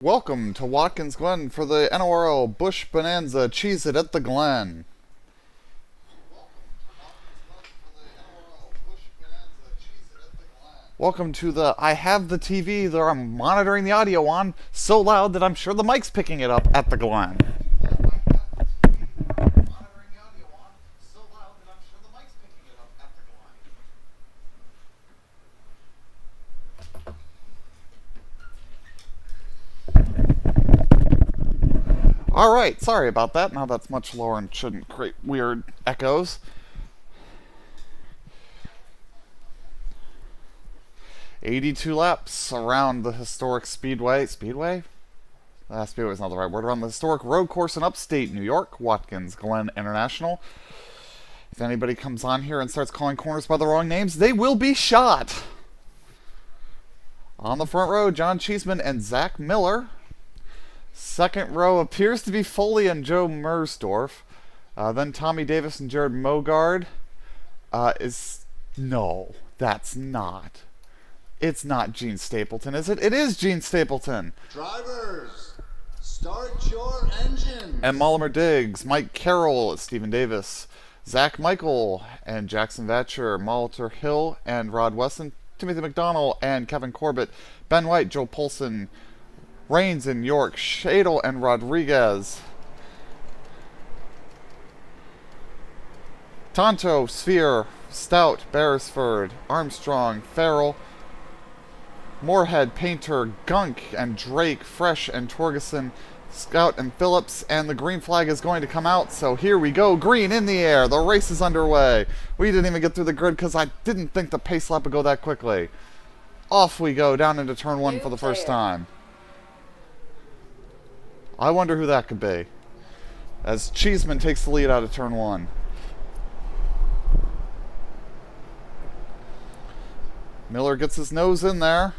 Welcome to Watkins Glen for the NORL Busch Bonanza Cheez-It at the Glen. Welcome to the I have the TV that I'm monitoring the audio on so loud that I'm sure the mic's picking it up at the Glen. Alright, sorry about that. Now that's much lower and shouldn't create weird echoes. "82 laps around the historic Speedway." Speedway? Speedway is not the right word. Around the historic road course in upstate New York, Watkins Glen International. If anybody comes on here and starts calling corners by the wrong names, they will be shot! On the front row, John Cheeseman and Zach Miller. Second row appears to be Foley and Joe Mersdorf. Then Tommy Davis and Jared Mogard. No, that's not. It's not Gene Stapleton, is it? It is Gene Stapleton. Drivers, start your engine. And Mullimer Diggs, Mike Carroll, Stephen Davis, Zach Michael, and Jackson Vatcher, Molitor Hill, and Rod Weston, Timothy McDonald, and Kevin Corbett, Ben White, Joe Polson, Rains in York, Shadle, and Rodriguez. Tonto, Sphere, Stout, Beresford, Armstrong, Farrell, Moorhead, Painter, Gunk, and Drake, Fresh, and Torgeson, Scout, and Phillips, and the green flag is going to come out, so here we go, green in the air, the race is underway. We didn't even get through the grid because I didn't think the pace lap would go that quickly. Off we go, down into turn one for the first time. I wonder who that could be, as Cheeseman takes the lead out of turn one. Miller gets his nose in there,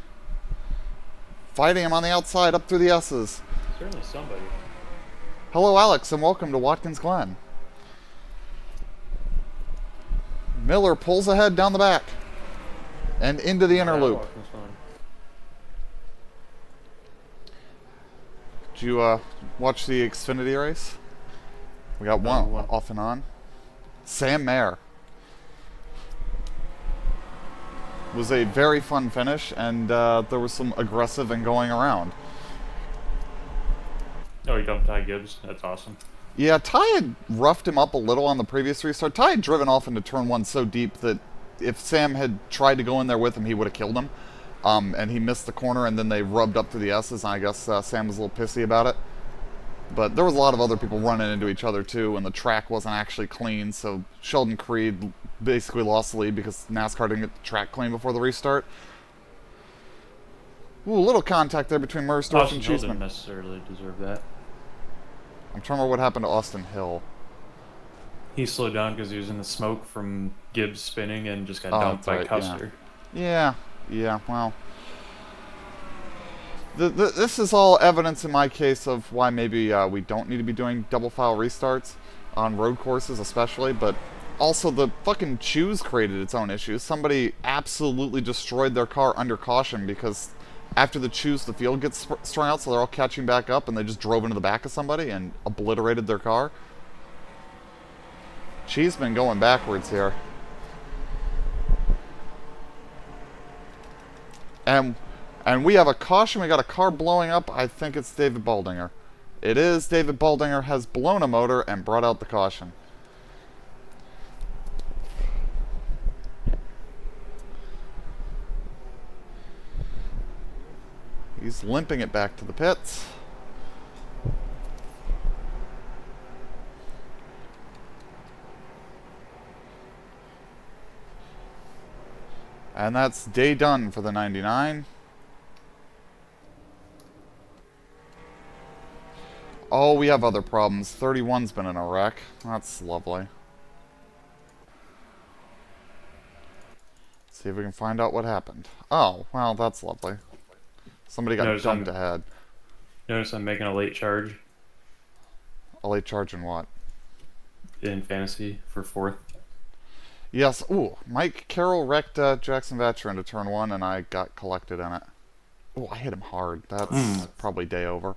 fighting him on the outside up through the S's. Certainly somebody. Hello, Alex, and welcome to Watkins Glen. Miller pulls ahead down the back and into the inner loop. Did you watch the Xfinity race? We got one off and on. Sam Mayer. Was a very fun finish, and there was some aggressive and going around. Oh, you dumped Ty Gibbs? That's awesome. Yeah, Ty had roughed him up a little on the previous restart. Ty had driven off into turn one so deep that if Sam had tried to go in there with him, he would have killed him. And he missed the corner, and then they rubbed up to the S's, and I guess Sam was a little pissy about it. But there was a lot of other people running into each other, too, and the track wasn't actually clean, so Sheldon Creed basically lost the lead because NASCAR didn't get the track clean before the restart. Ooh, a little contact there between Mersdorf and Cheeseman. Didn't necessarily deserve that. I'm trying to remember what happened to Austin Hill. He slowed down because he was in the smoke from Gibbs spinning and just got dumped by Custer. Yeah, well. This is all evidence in my case of why maybe we don't need to be doing double file restarts on road courses especially, but also the fucking Choose created its own issues. Somebody absolutely destroyed their car under caution because after the Choose, the field gets strung out, so they're all catching back up, and they just drove into the back of somebody and obliterated their car. Cheeseman going backwards here. And we have a caution. We got a car blowing up. I think it's David Baldinger. It is. David Baldinger has blown a motor and brought out the caution. He's limping it back to the pits. And that's day done for the 99. Oh, we have other problems. 31's been in a wreck. That's lovely. See if we can find out what happened. Oh, well, that's lovely. Somebody got dumped ahead. Notice I'm making a late charge. A late charge in what? In fantasy for fourth. Yes. Ooh, Mike Carroll wrecked Jackson Vatcher into turn one, and I got collected in it. Oh, I hit him hard. That's probably day over.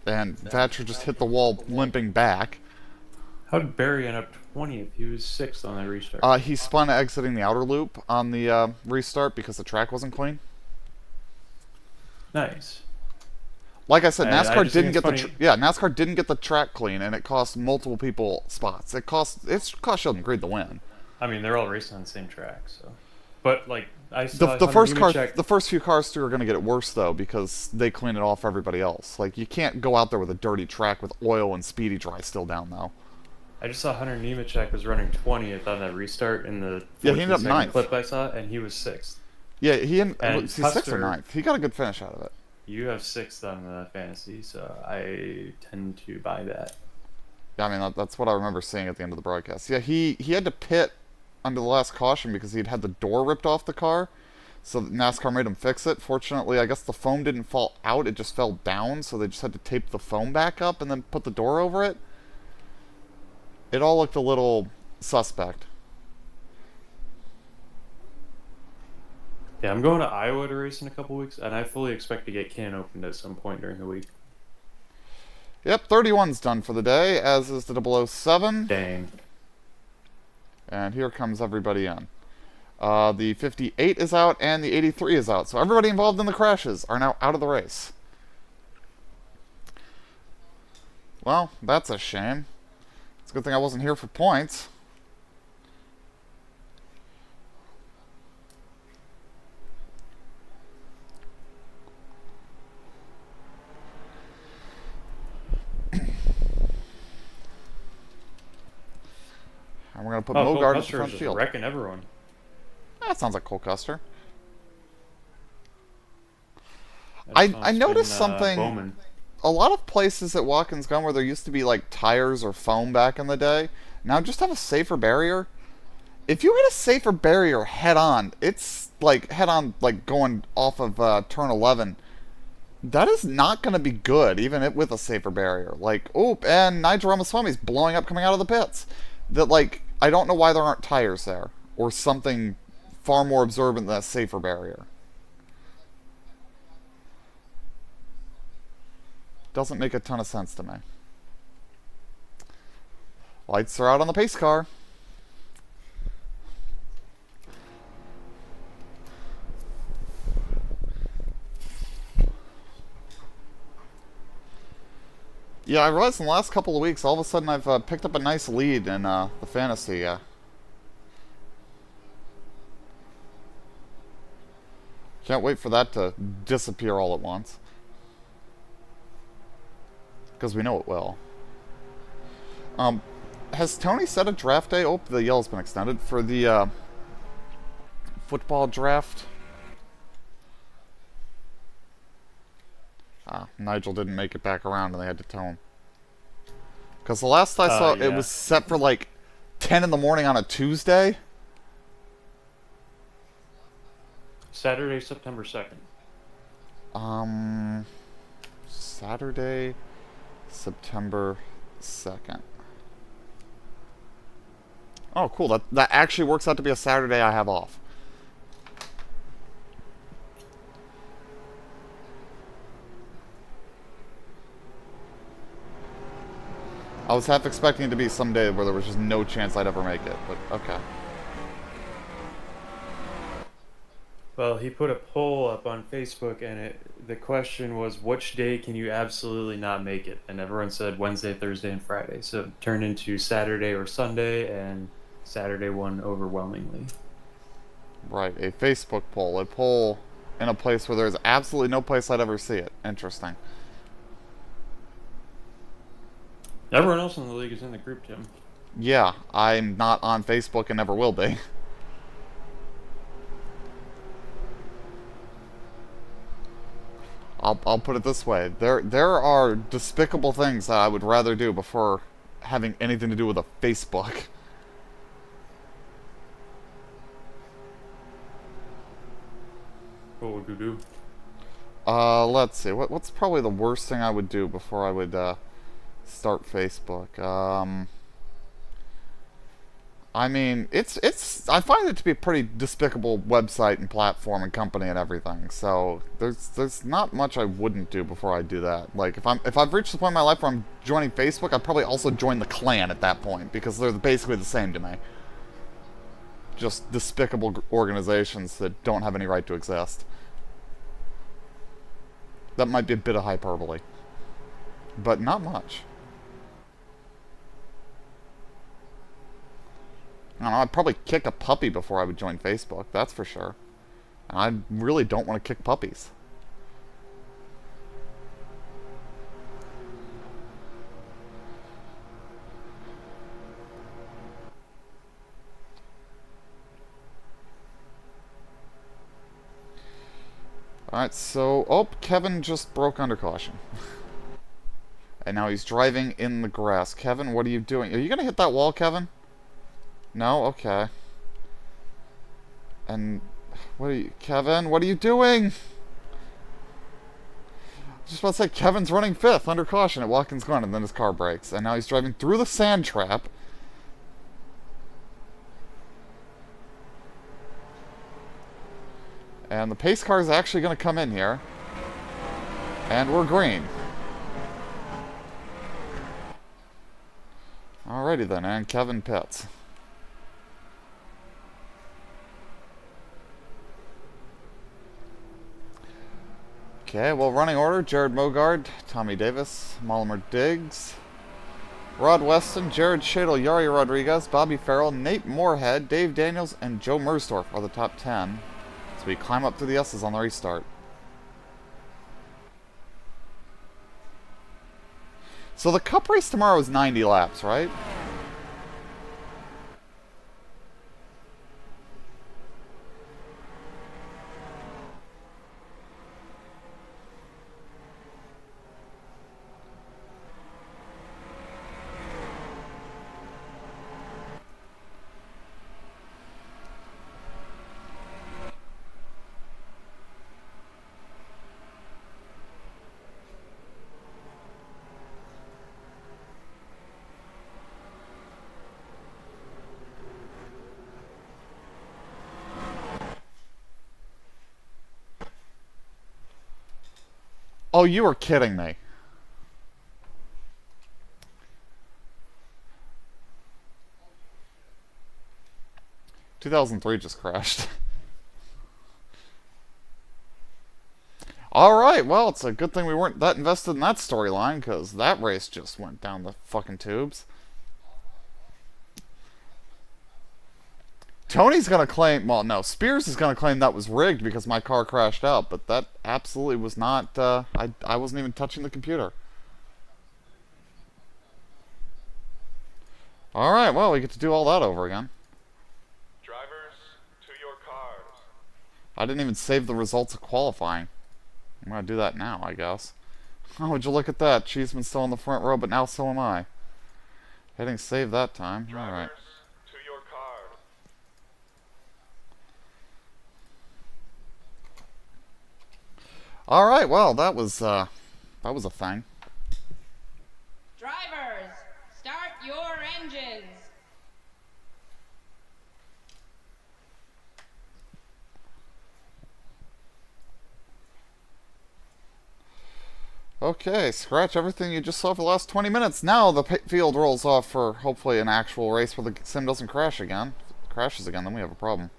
And Thatcher just hit the wall limping back. How did Barry end up 20th? He was 6th on that restart. He spun exiting the outer loop on the restart because the track wasn't clean. Nice. Like I said, And I NASCAR just didn't think get it's the funny- NASCAR didn't get the track clean, and it cost multiple people spots. It cost Sheldon Creed the win. I mean, they're all racing on the same track, so. But like, I The, saw the first car, check. the first few cars through are going to get it worse though because they clean it off for everybody else. Like you can't go out there with a dirty track with oil and speedy dry still down though. I just saw Hunter Nemechek was running 20th on that restart in the Yeah, he ended up 14-second ninth. clip I saw, and he was 6th. Yeah, And he's 6th or Custer- 9th. He got a good finish out of it. You have 6th on the fantasy, so I tend to buy that. Yeah, I mean that's what I remember seeing at the end of the broadcast. Yeah, he had to pit under the last caution because he'd had the door ripped off the car. So NASCAR made him fix it. Fortunately, I guess the foam didn't fall out, it just fell down, so they just had to tape the foam back up and then put the door over it. It all looked a little suspect. Yeah, I'm going to Iowa to race in a couple weeks, and I fully expect to get Can opened at some point during the week. Yep, 31's done for the day, as is the 007. Dang. And here comes everybody in. The 58 is out, and the 83 is out. So everybody involved in the crashes are now out of the race. Well, that's a shame. It's a good thing I wasn't here for points. And we're going to put Cole Mogard at the Custer front is just field. wrecking everyone. That sounds like Cole Custer. That's I noticed something. Bowman. A lot of places at Watkins Glen where there used to be like tires or foam back in the day, now just have a safer barrier. If you hit a safer barrier head on, it's like head on, like going off of turn 11. That is not going to be good, even with a safer barrier. Like, oop, and Nigel Ramaswamy's blowing up coming out of the pits. That, like, I don't know why there aren't tires there, or something far more observant than a safer barrier. Doesn't make a ton of sense to me. Lights are out on the pace car. Yeah, I realized in the last couple of weeks, all of a sudden I've picked up a nice lead in the fantasy. Can't wait for that to disappear all at once. Because we know it will. Has Tony set a draft day? Oh, the yellow's been extended for the football draft. Nigel didn't make it back around and they had to tell him. Because the last I saw, yeah. it was set for like 10 in the morning on a Tuesday. Saturday, September 2nd. Saturday, September 2nd. Oh, cool. That actually works out to be a Saturday I have off. I was half expecting it to be some day where there was just no chance I'd ever make it, but okay. Well, he put a poll up on Facebook, and the question was, which day can you absolutely not make it? And everyone said Wednesday, Thursday, and Friday. So it turned into Saturday or Sunday, and Saturday won overwhelmingly. Right, a Facebook poll. A poll in a place where there's absolutely no place I'd ever see it. Interesting. Everyone else in the league is in the group, Tim. Yeah, I'm not on Facebook and never will be. I'll put it this way. There are despicable things that I would rather do before having anything to do with a Facebook. What would you do? Let's see. What's probably the worst thing I would do before I would start Facebook? I mean, I find it to be a pretty despicable website and platform and company and everything. So there's not much I wouldn't do before I do that. Like if I've reached the point in my life where I'm joining Facebook, I'd probably also join the Klan at that point because they're basically the same to me. Just despicable organizations that don't have any right to exist. That might be a bit of hyperbole, but not much. I don't know, I'd probably kick a puppy before I would join Facebook, that's for sure. And I really don't want to kick puppies. Alright, so... Oh, Kevin just broke under caution. And now he's driving in the grass. Kevin, what are you doing? Are you going to hit that wall, Kevin? No? Okay. And... What are you... Kevin, what are you doing? Just about to say, Kevin's running 5th under caution at Watkins Glen, and then his car breaks. And now he's driving through the sand trap. And the pace car is actually going to come in here. And we're green. Alrighty then, and Kevin pits. Okay, well, running order, Jared Mogard, Tommy Davis, Mollimer Diggs, Rod Weston, Jared Shadle, Yari Rodriguez, Bobby Farrell, Nate Moorhead, Dave Daniels, and Joe Mersdorf are the top 10. So we climb up through the S's on the restart. So the Cup race tomorrow is 90 laps, right? Oh, you are kidding me. ...2003 just crashed. Alright, well, it's a good thing we weren't that invested in that storyline, because that race just went down the fucking tubes. Tony's gonna claim... Well, no, Spears is gonna claim that was rigged because my car crashed out, but that absolutely was not... I wasn't even touching the computer. Alright, well, we get to do all that over again. Drivers, to your cars. I didn't even save the results of qualifying. I'm gonna do that now, I guess. Oh, would you look at that? Cheeseman's still in the front row, but now so am I. Hitting save that time. Alright. To your cars. Alright, well, that was a thing. Drivers, start your engines. Okay, scratch everything you just saw for the last 20 minutes. Now the field rolls off for hopefully an actual race where the sim doesn't crash again. If it crashes again, then we have a problem.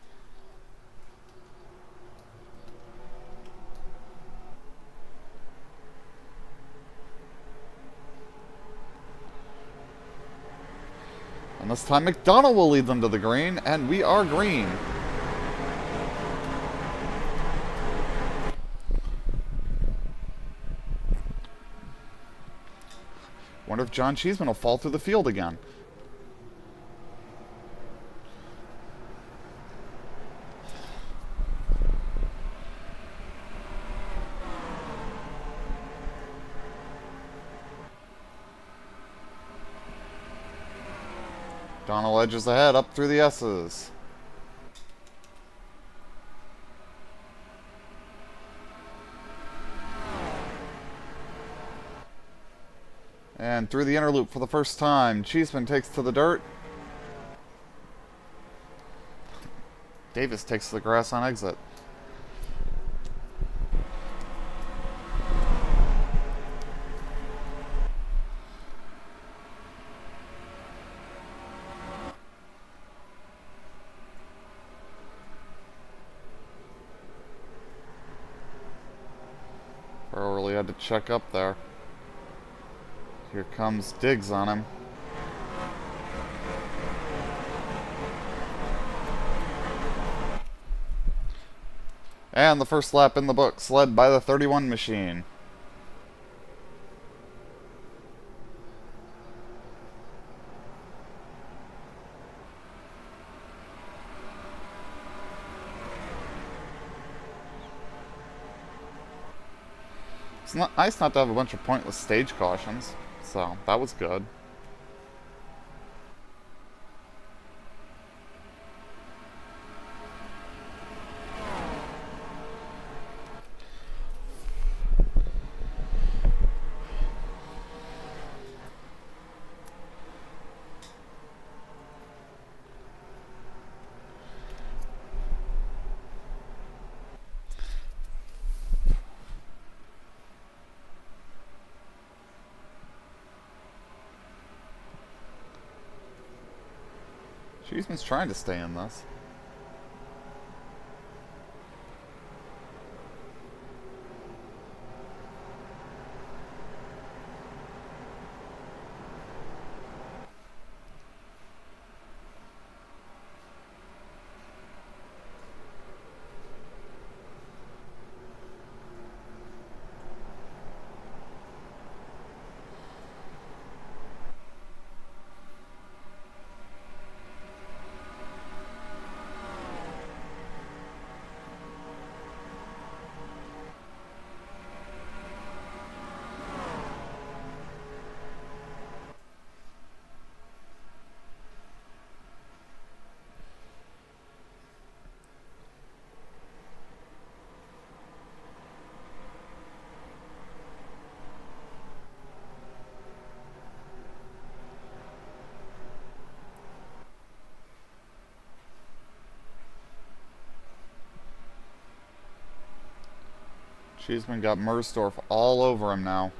And this time McDonald will lead them to the green, and we are green. Wonder if John Cheeseman will fall through the field again. Donald edges ahead up through the S's. And through the inner loop for the first time, Cheeseman takes to the dirt. Davis takes the grass on exit. Burrow really had to check up there. Here comes Diggs on him. And the first lap in the books, led by the 31 machine. It's nice not to have a bunch of pointless stage cautions, so that was good. Cheeseman's trying to stay in this. Cheeseman got Mersdorf all over him now.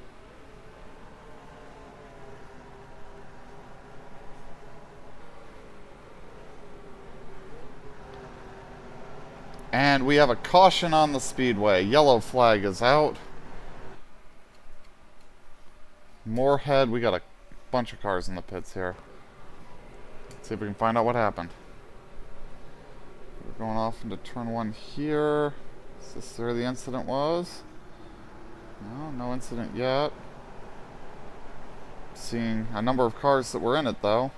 And we have a caution on the speedway. Yellow flag is out. Moorhead, we got a bunch of cars in the pits here. Let's see if we can find out what happened. We're going off into turn 1 here. Is this where the incident was? No, no incident yet. Seeing a number of cars that were in it though.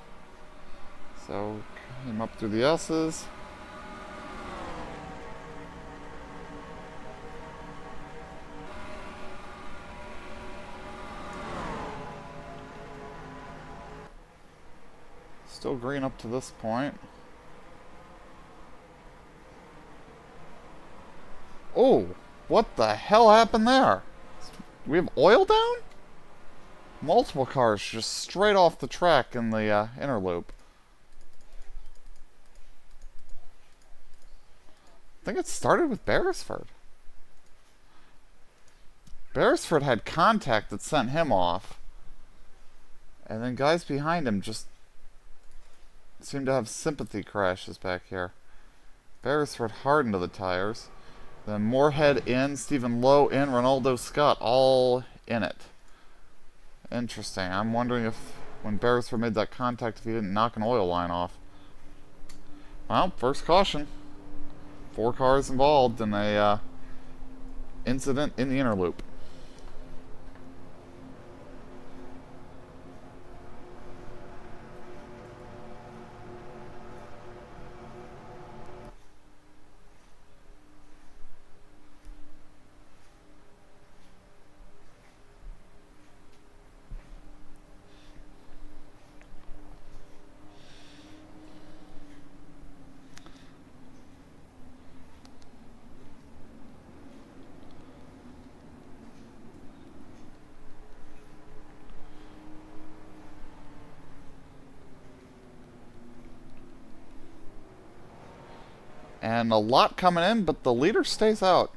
So, came up through the S's. Still green up to this point. Oh, what the hell happened there? Do we have oil down? Multiple cars just straight off the track in the inner loop. I think it started with Beresford. Beresford had contact that sent him off. And then guys behind him just seem to have sympathy crashes back here. Beresford hard into the tires. Then Moorhead in, Stephen Lowe in, Ronaldo Scott all in it. Interesting. I'm wondering if when Beresford made that contact, if he didn't knock an oil line off. Well, first caution. 4 cars involved in a incident in the inner loop. And a lot coming in, but the leader stays out.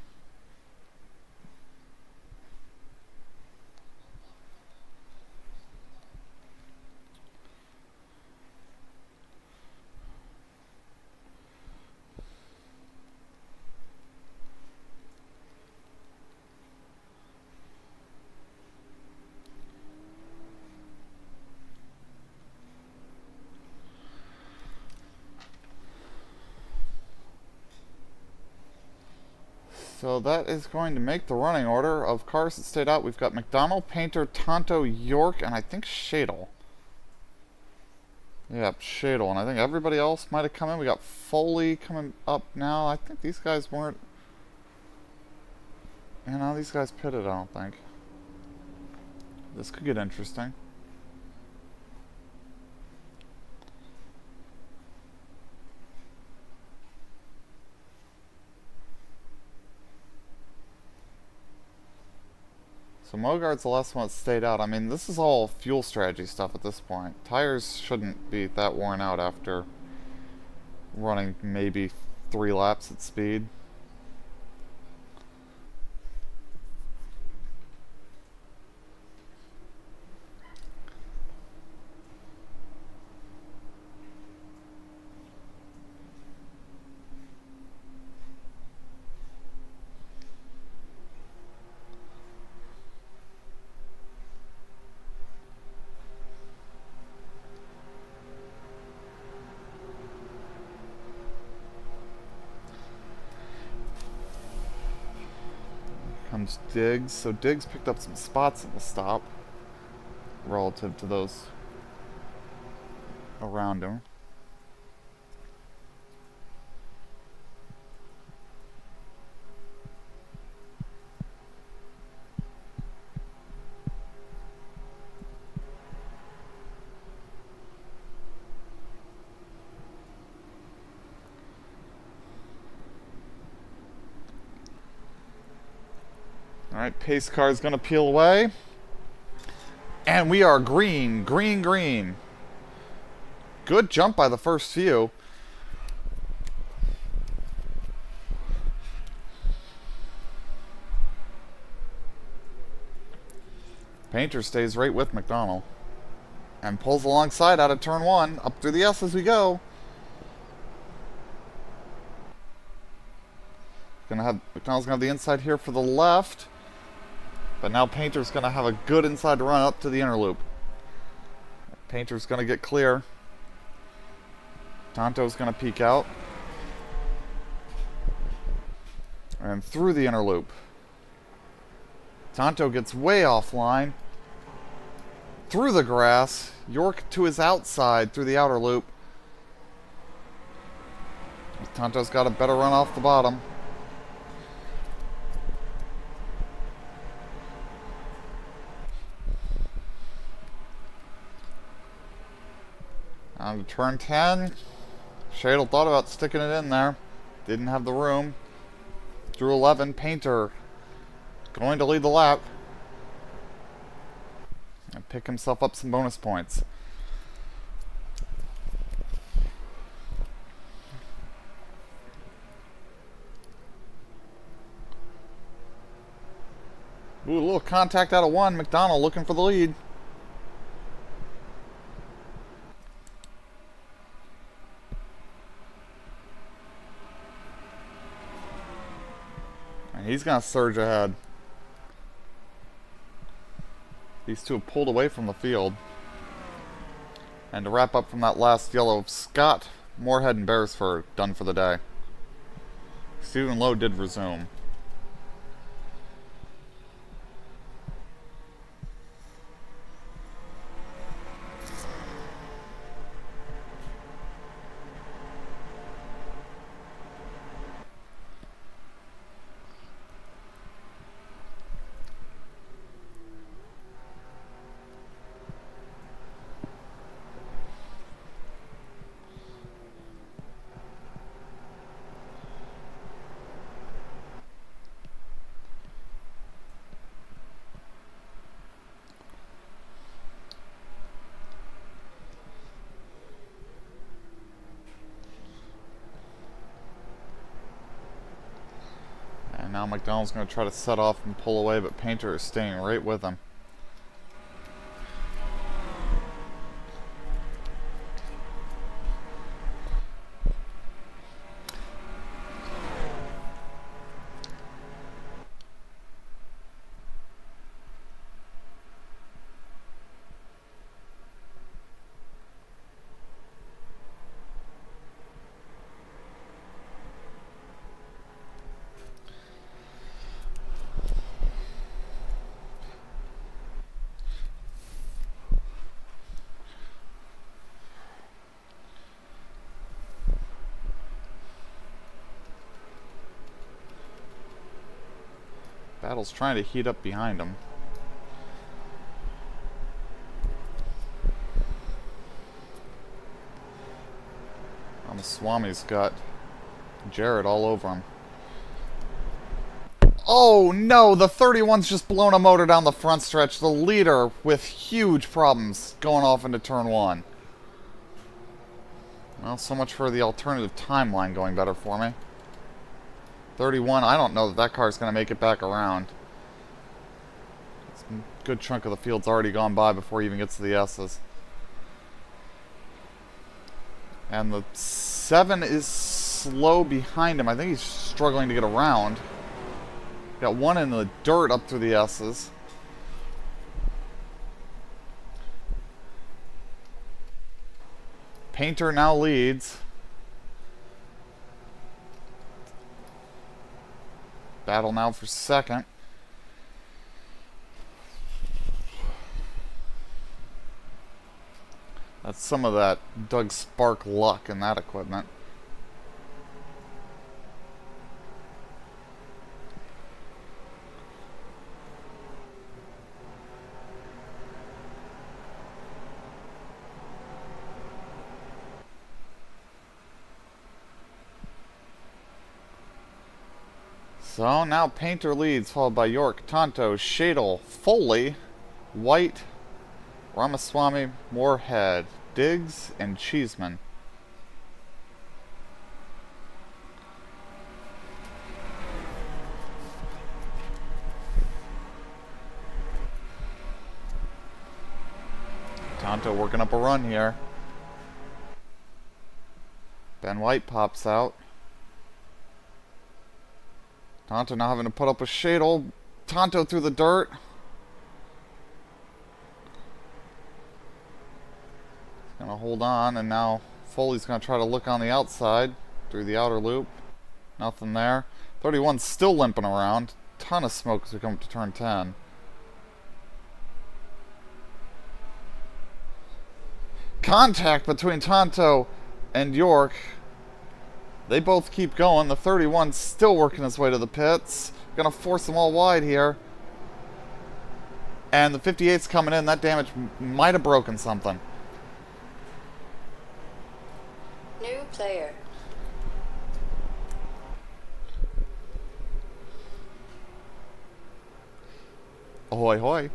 So that is going to make the running order of cars that stayed out. We've got McDonald, Painter, Tonto, York, and I think Shadle. Yep, Shadle. And I think everybody else might have come in. We got Foley coming up now. I think these guys weren't... You know, these guys pitted, I don't think. This could get interesting. So Mogart's the last one that stayed out. I mean, this is all fuel strategy stuff at this point. Tires shouldn't be that worn out after running maybe 3 laps at speed. Comes Diggs. So Diggs picked up some spots at the stop relative to those around him. Alright, pace car is going to peel away. And we are green, green, green. Good jump by the first few. Painter stays right with McDonald. And pulls alongside out of turn 1. Up through the S as we go. McDonald's gonna have the inside here for the left. But now Painter's going to have a good inside to run up to the inner loop. Painter's going to get clear. Tonto's going to peek out. And through the inner loop. Tonto gets way offline. Through the grass. York to his outside through the outer loop. Tonto's got a better run off the bottom. On to turn 10. Shadle thought about sticking it in there. Didn't have the room. Through 11. Painter going to lead the lap. And pick himself up some bonus points. Ooh, a little contact out of 1. McDonald looking for the lead. He's going to surge ahead. These two have pulled away from the field. And to wrap up from that last yellow, Scott, Moorhead, and Beresford done for the day. Stephen Lowe did resume. And now McDonald's going to try to set off and pull away, but Painter is staying right with him. Battle's trying to heat up behind him. Ramaswamy's got Jared all over him. Oh no, the 31's just blown a motor down the front stretch. The leader with huge problems going off into turn 1. Well, so much for the alternative timeline going better for me. 31, I don't know that that car's going to make it back around. A good chunk of the field's already gone by before he even gets to the S's. And the 7 is slow behind him. I think he's struggling to get around. Got one in the dirt up through the S's. Painter now leads. Battle now for second. That's some of that Doug Spark luck in that equipment. So now Painter leads, followed by York, Tonto, Shadle, Foley, White, Ramaswamy, Moorhead, Diggs, and Cheeseman. Tonto working up a run here. Ben White pops out. Tonto now having to put up with Shadle. Tonto through the dirt. He's gonna hold on, and now Foley's gonna try to look on the outside through the outer loop. Nothing there. 31's still limping around. Ton of smoke as we come up to turn 10. Contact between Tonto and York. They both keep going. The 31's still working his way to the pits. Gonna force them all wide here. And the 58's coming in. That damage might have broken something. New player. Ahoy, hoy.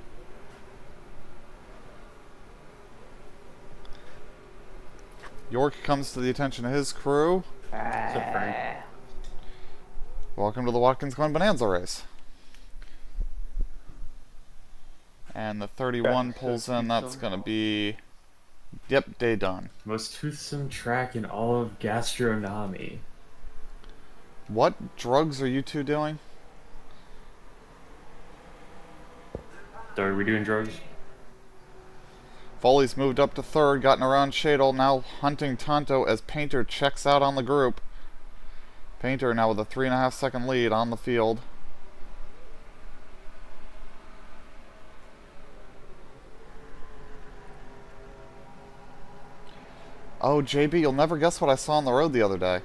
York comes to the attention of his crew. What's up, Frank? Welcome to the Watkins Glen Bonanza race. And the 31 pulls in. That's going to be... Yep, day done. Most toothsome track in all of gastronomy. What drugs are you two doing? So are we doing drugs? Foley's moved up to third, gotten around Shadle, now hunting Tonto as Painter checks out on the group. Painter now with a 3.5 second lead on the field. Oh, JB, you'll never guess what I saw on the road the other day.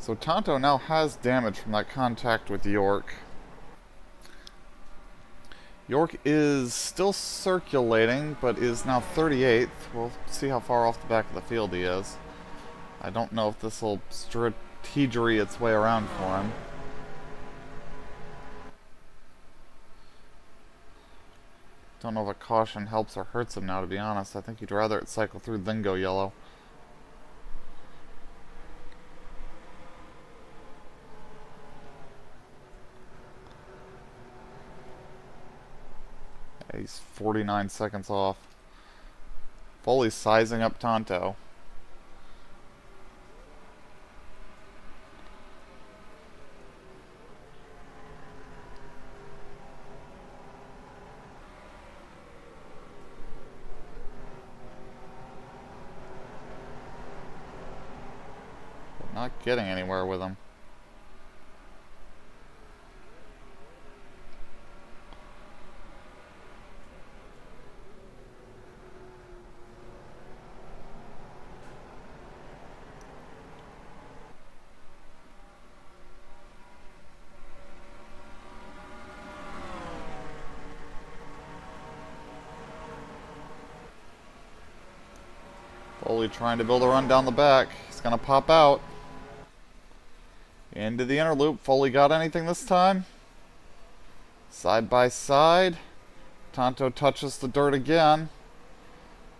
So Tonto now has damage from that contact with York. York is still circulating, but is now 38th. We'll see how far off the back of the field he is. I don't know if this will strategery its way around for him. Don't know if a caution helps or hurts him now, to be honest. I think he'd rather it cycle through than go yellow. Yeah, he's 49 seconds off. Foley's sizing up Tonto. Not getting anywhere with him. Foley trying to build a run down the back. He's gonna pop out. Into the inner loop. Foley got anything this time? Side by side. Tonto touches the dirt again.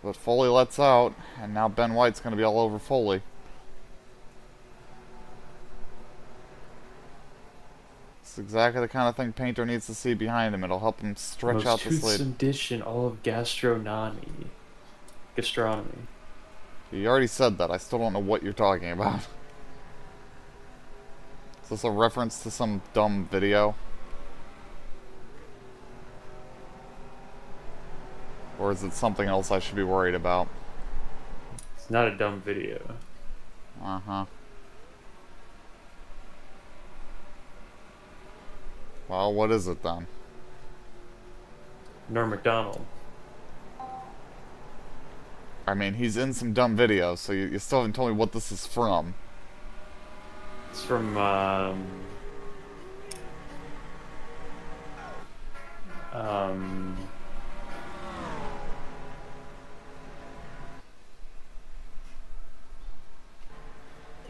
But Foley lets out. And now Ben White's going to be all over Foley. It's exactly the kind of thing Painter needs to see behind him. It'll help him stretch out the Most slate. toothsome dish in all of gastronomy. Gastronomy. You already said that. I still don't know what you're talking about. Is this a reference to some dumb video? Or is it something else I should be worried about? It's not a dumb video. Uh-huh. Well, what is it then? Norm Macdonald. I mean, he's in some dumb videos, so you still haven't told me what this is from. It's from,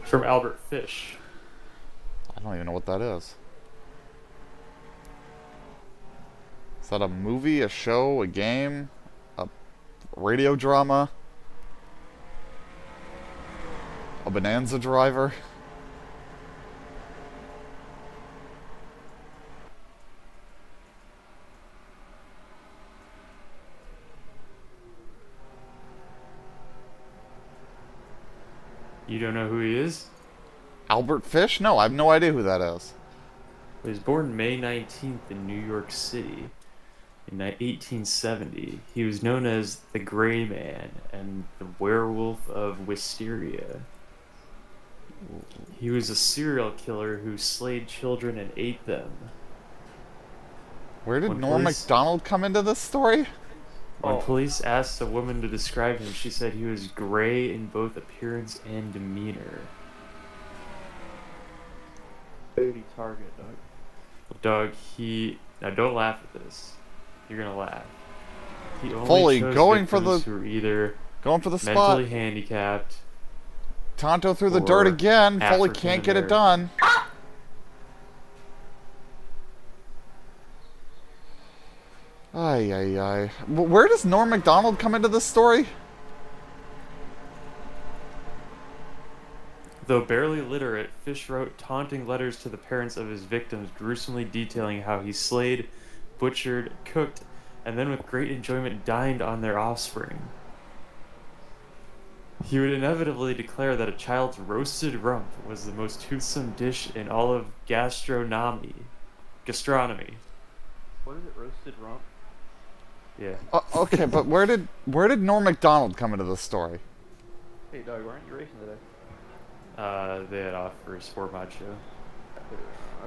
from Albert Fish. I don't even know what that is. Is that a movie, a show, a game, a radio drama? A Bonanza driver? You don't know who he is? Albert Fish? No, I have no idea who that is. He was born May 19th in New York City in 1870. He was known as the Gray Man and the Werewolf of Wisteria. He was a serial killer who slayed children and ate them. Where did When Norm police- Macdonald come into this story? When police asked a woman to describe him, she said he was gray in both appearance and demeanor. Booty target, Doug, now don't laugh at this. You're gonna laugh. He only Foley chose going for victims the- who were either Going for the spot. mentally handicapped. Tonto through the or dirt again. Foley can't get it done. Ay, ay, ay. Where does Norm Macdonald come into this story? Though barely literate, Fish wrote taunting letters to the parents of his victims, gruesomely detailing how he slayed, butchered, cooked, and then with great enjoyment dined on their offspring. He would inevitably declare that a child's roasted rump was the most toothsome dish in all of gastronomy. What is it, roasted rump? Yeah. Okay, but where did Norm Macdonald come into this story? Hey, Doug, why aren't you racing today? They had off for a sport mod show.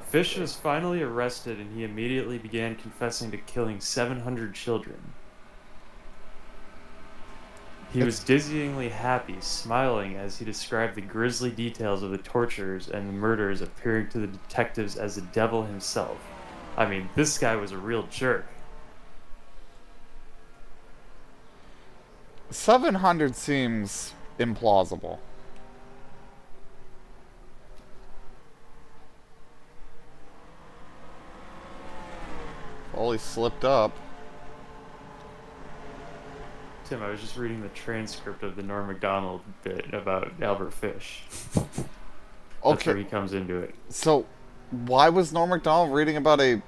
Fish was finally arrested and he immediately began confessing to killing 700 children. He was dizzyingly happy, smiling as he described the grisly details of the tortures and the murders, appearing to the detectives as the devil himself. I mean, this guy was a real jerk. 700 seems implausible. Foley slipped up. Tim, I was just reading the transcript of the Norm Macdonald bit about Albert Fish. That's where he comes into it. So, why was Norm Macdonald reading about a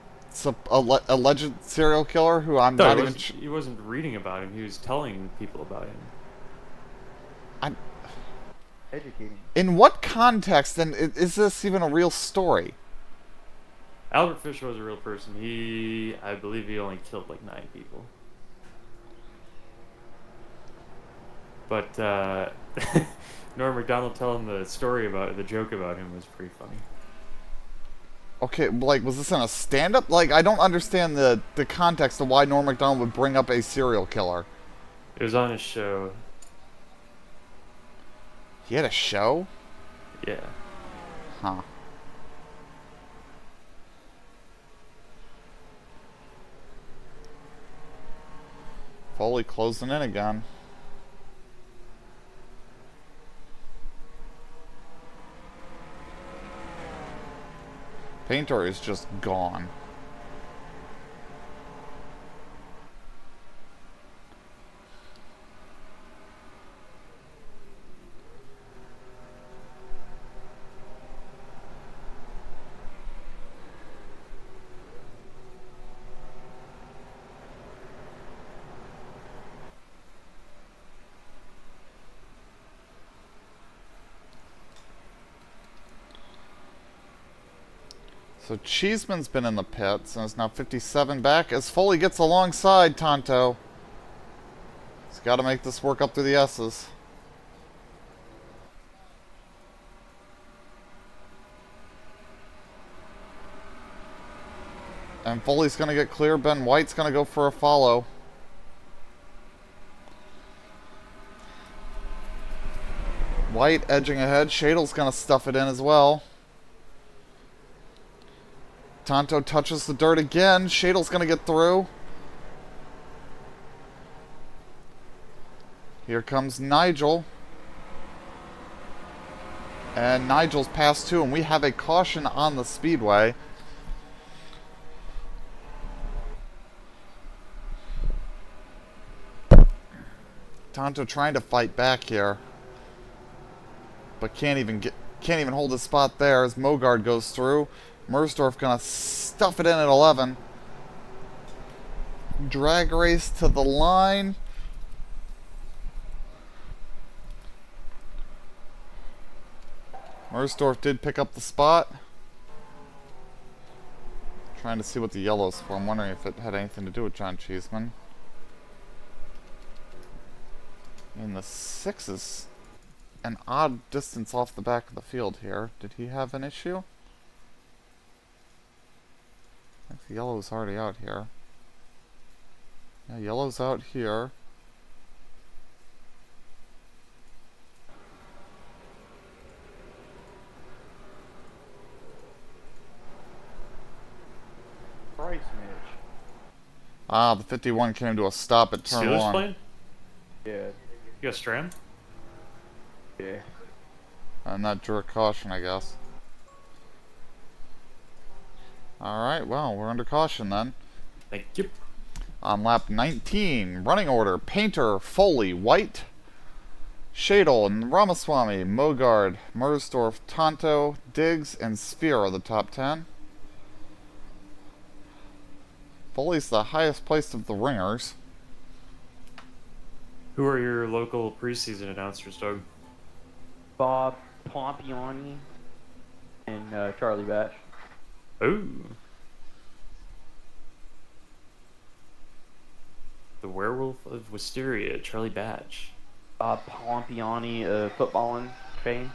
alleged serial killer who I'm not even... He wasn't reading about him. He was telling people about him. Educating. In what context, and is this even a real story? Albert Fish was a real person. I believe he only killed like 9 people. But Norm Macdonald telling the joke about him was pretty funny. Okay, like, was this in a stand-up? Like, I don't understand the context of why Norm Macdonald would bring up a serial killer. It was on his show. He had a show? Yeah. Huh. Foley closing in again. Painter is just gone. So Cheeseman's been in the pits and is now 57 back as Foley gets alongside Tonto. He's got to make this work up through the S's. And Foley's going to get clear. Ben White's going to go for a follow. White edging ahead. Shadle's going to stuff it in as well. Tonto touches the dirt again. Shadle's going to get through. Here comes Nigel. And Nigel's passed too, and we have a caution on the speedway. Tonto trying to fight back here, but can't even hold his spot there as Mogard goes through. Mersdorf gonna stuff it in at 11. Drag race to the line. Mersdorf did pick up the spot. Trying to see what the yellow's for. I'm wondering if it had anything to do with John Cheeseman. I mean, the 6 is an odd distance off the back of the field here. Did he have an issue? I think the yellow's already out here. Yeah, yellow's out here. Price match. Ah, the 51 came to a stop at turn Steelers 1. playing? Yeah. You got Stram? Yeah. And that drew a caution, I guess. Alright, well, we're under caution then. Thank you. On lap 19, running order, Painter, Foley, White, Shadle, and Ramaswamy, Mogard, Mersdorf, Tonto, Diggs, and Spear are the top 10. Foley's the highest placed of the ringers. Who are your local preseason announcers, Doug? Bob Pompiani and Charlie Batch. Ooh. The Werewolf of Wisteria, Charlie Batch. Bob Pompiani, footballing fame.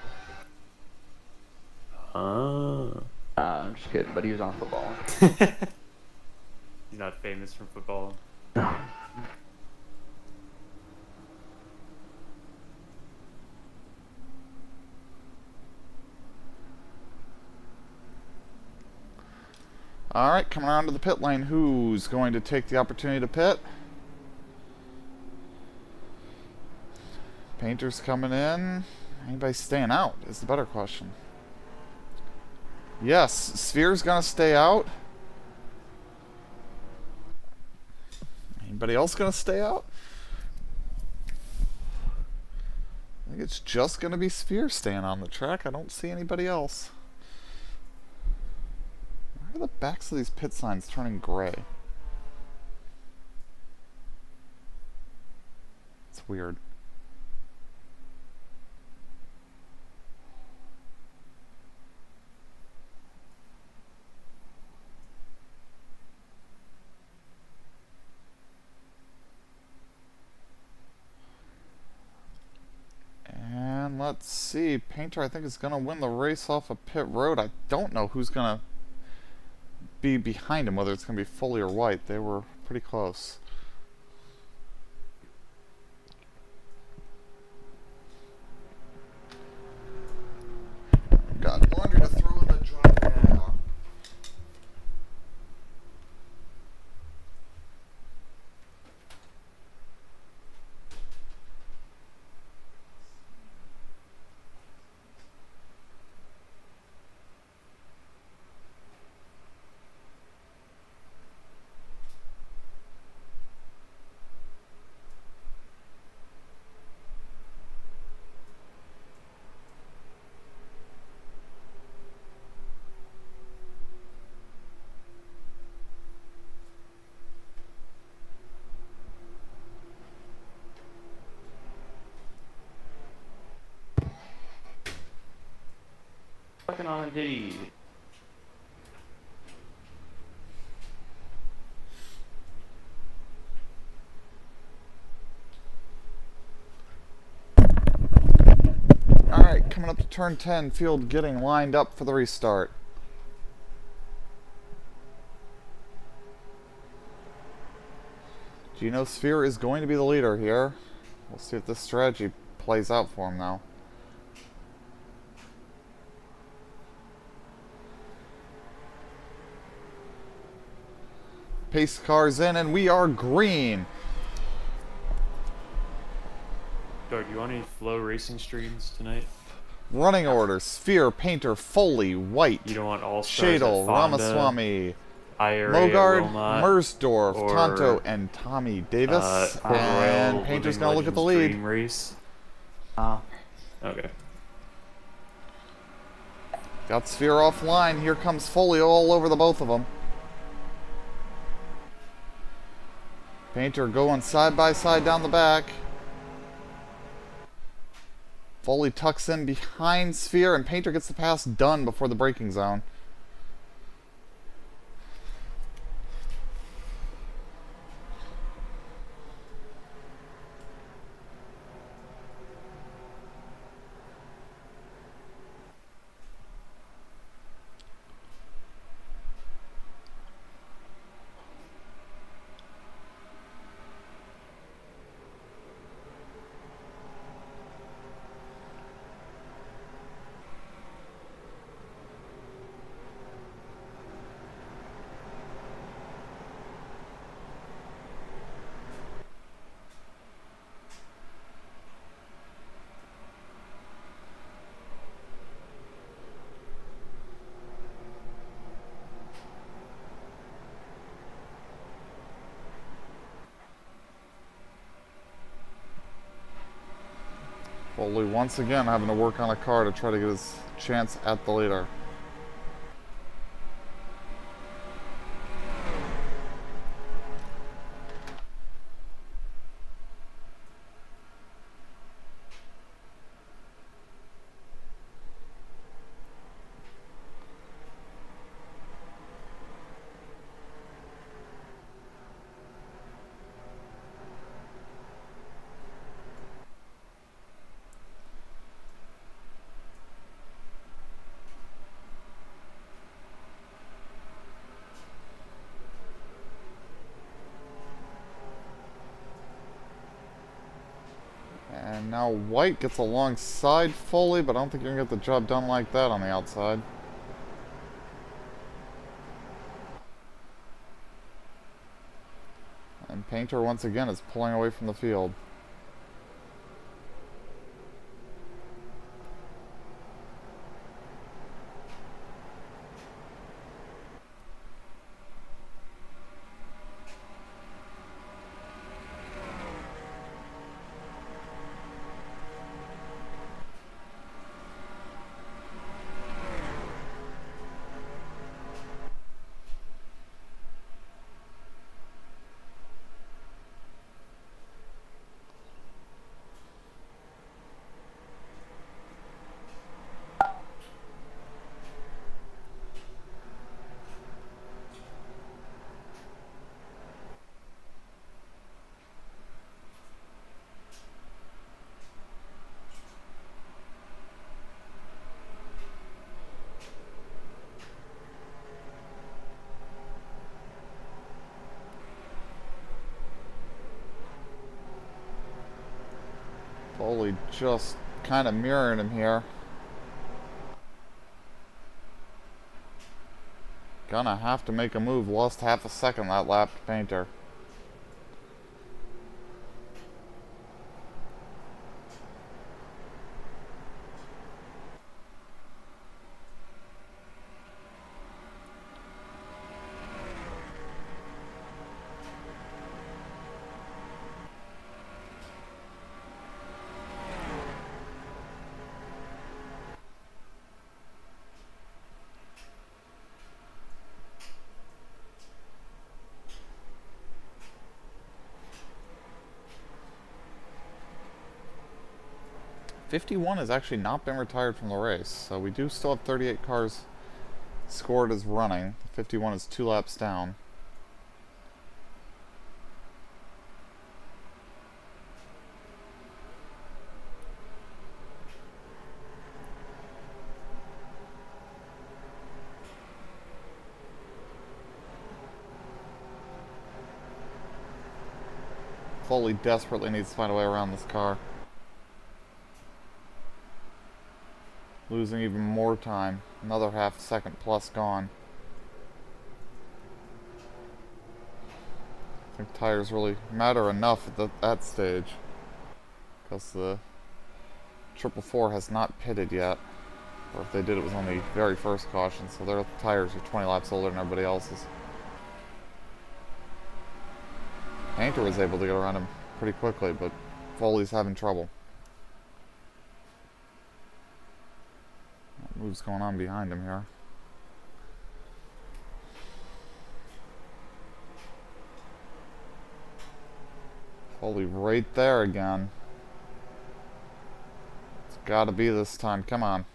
Ah. I'm just kidding, but he was on footballing. He's not famous from football. Alright, coming around to the pit lane. Who's going to take the opportunity to pit? Painter's coming in. Anybody staying out is the better question. Yes, Sphere's gonna stay out. Anybody else gonna stay out? think it's just going to be Sphere staying on the track. I don't see anybody else. Why are the backs of these pit signs turning gray? It's weird. And let's see. Painter, I think, is going to win the race off of pit road. I don't know who's going to be behind him, whether it's going to be Foley or White. They were pretty close. Got laundry to throw in the dryer. Fucking on Diddy. Alright, coming up to turn 10, field getting lined up for the restart. Geno Sphere is going to be the leader here. We'll see if this strategy plays out for him now. Pace cars in, and we are green. Dog, you want any Flow Racing streams tonight? Running order: Sphere, Painter, Foley, White, You don't want All Stars Shadle, at Fonda, Ramaswamy, IRA Mogard, at Wilmot, Mersdorf, or, Tonto, and Tommy Davis. And Royal Painter's Living going to look at the Legends lead. Dream Race. Okay. Got Sphere offline. Here comes Foley all over the both of them. Painter going side by side down the back. Foley tucks in behind Sphere, and Painter gets the pass done before the braking zone. Foley once again having to work on a car to try to get his chance at the leader. And now White gets alongside Foley, but I don't think you're going to get the job done like that on the outside. And Painter once again is pulling away from the field. Foley just kind of mirroring him here. Gonna have to make a move. Lost half a second that lap to Painter. '51 has actually not been retired from the race, so we do still have 38 cars scored as running. 51 is 2 laps down. Foley desperately needs to find a way around this car. Losing even more time. Another half second plus gone. I think tires really matter enough at that stage. Because the 444 has not pitted yet. Or if they did, it was on the very first caution, so their tires are 20 laps older than everybody else's. Painter was able to get around him pretty quickly, but Foley's having trouble. What move's going on behind him here? Foley right there again. It's gotta be this time. Come on.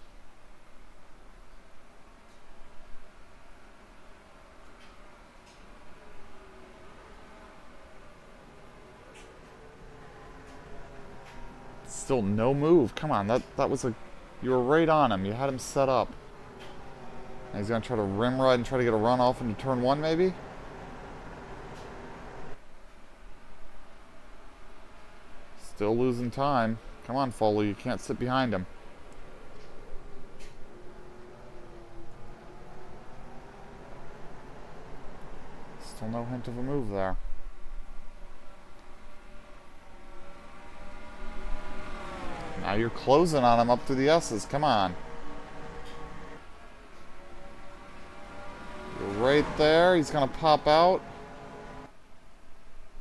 Still no move. Come on, that was a... You were right on him. You had him set up. And he's gonna try to rim ride and try to get a run off into turn 1, maybe? Still losing time. Come on, Foley. You can't sit behind him. Still no hint of a move there. Now you're closing on him up through the S's. Come on. You're right there. He's going to pop out.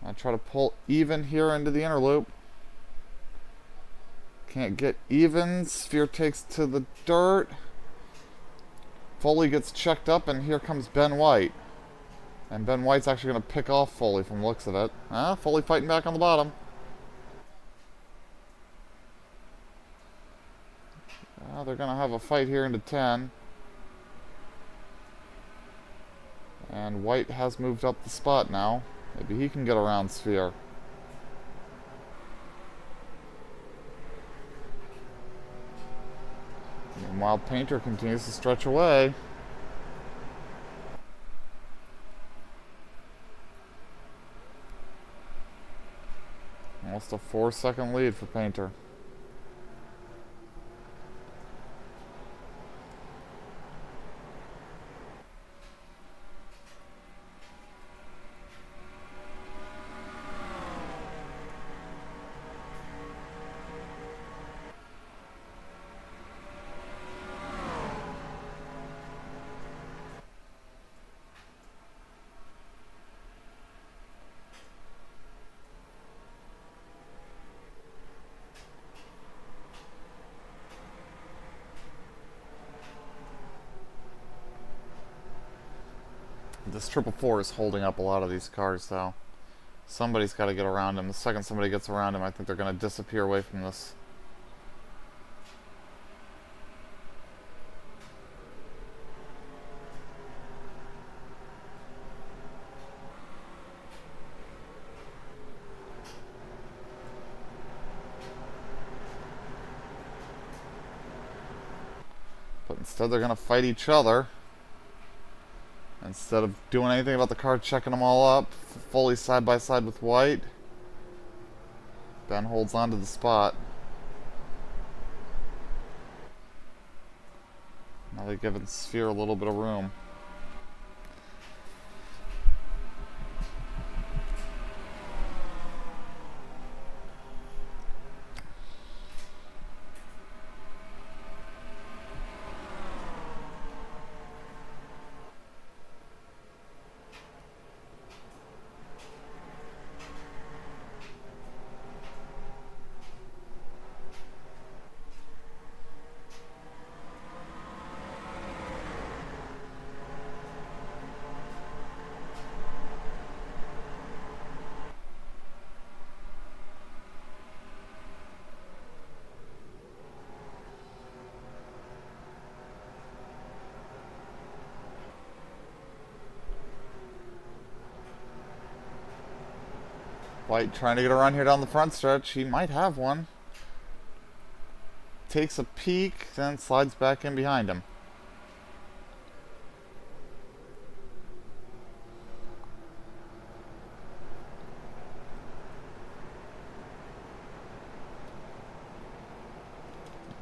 I'll try to pull even here into the inner loop. Can't get even. Sphere takes to the dirt. Foley gets checked up, and here comes Ben White. And Ben White's actually going to pick off Foley from the looks of it. Foley fighting back on the bottom. They're going to have a fight here into 10. And White has moved up the spot now. Maybe he can get around Sphere. Meanwhile, Painter continues to stretch away. Almost a 4-second lead for Painter. This 444 is holding up a lot of these cars, though. Somebody's got to get around him. The second somebody gets around him, I think they're going to disappear away from this. But instead they're going to fight each other. Instead of doing anything about the car, checking them all up. Fully side by side with White. Ben holds on to the spot. Now they're giving Sphere a little bit of room. White trying to get a run here down the front stretch. He might have one. Takes a peek, then slides back in behind him.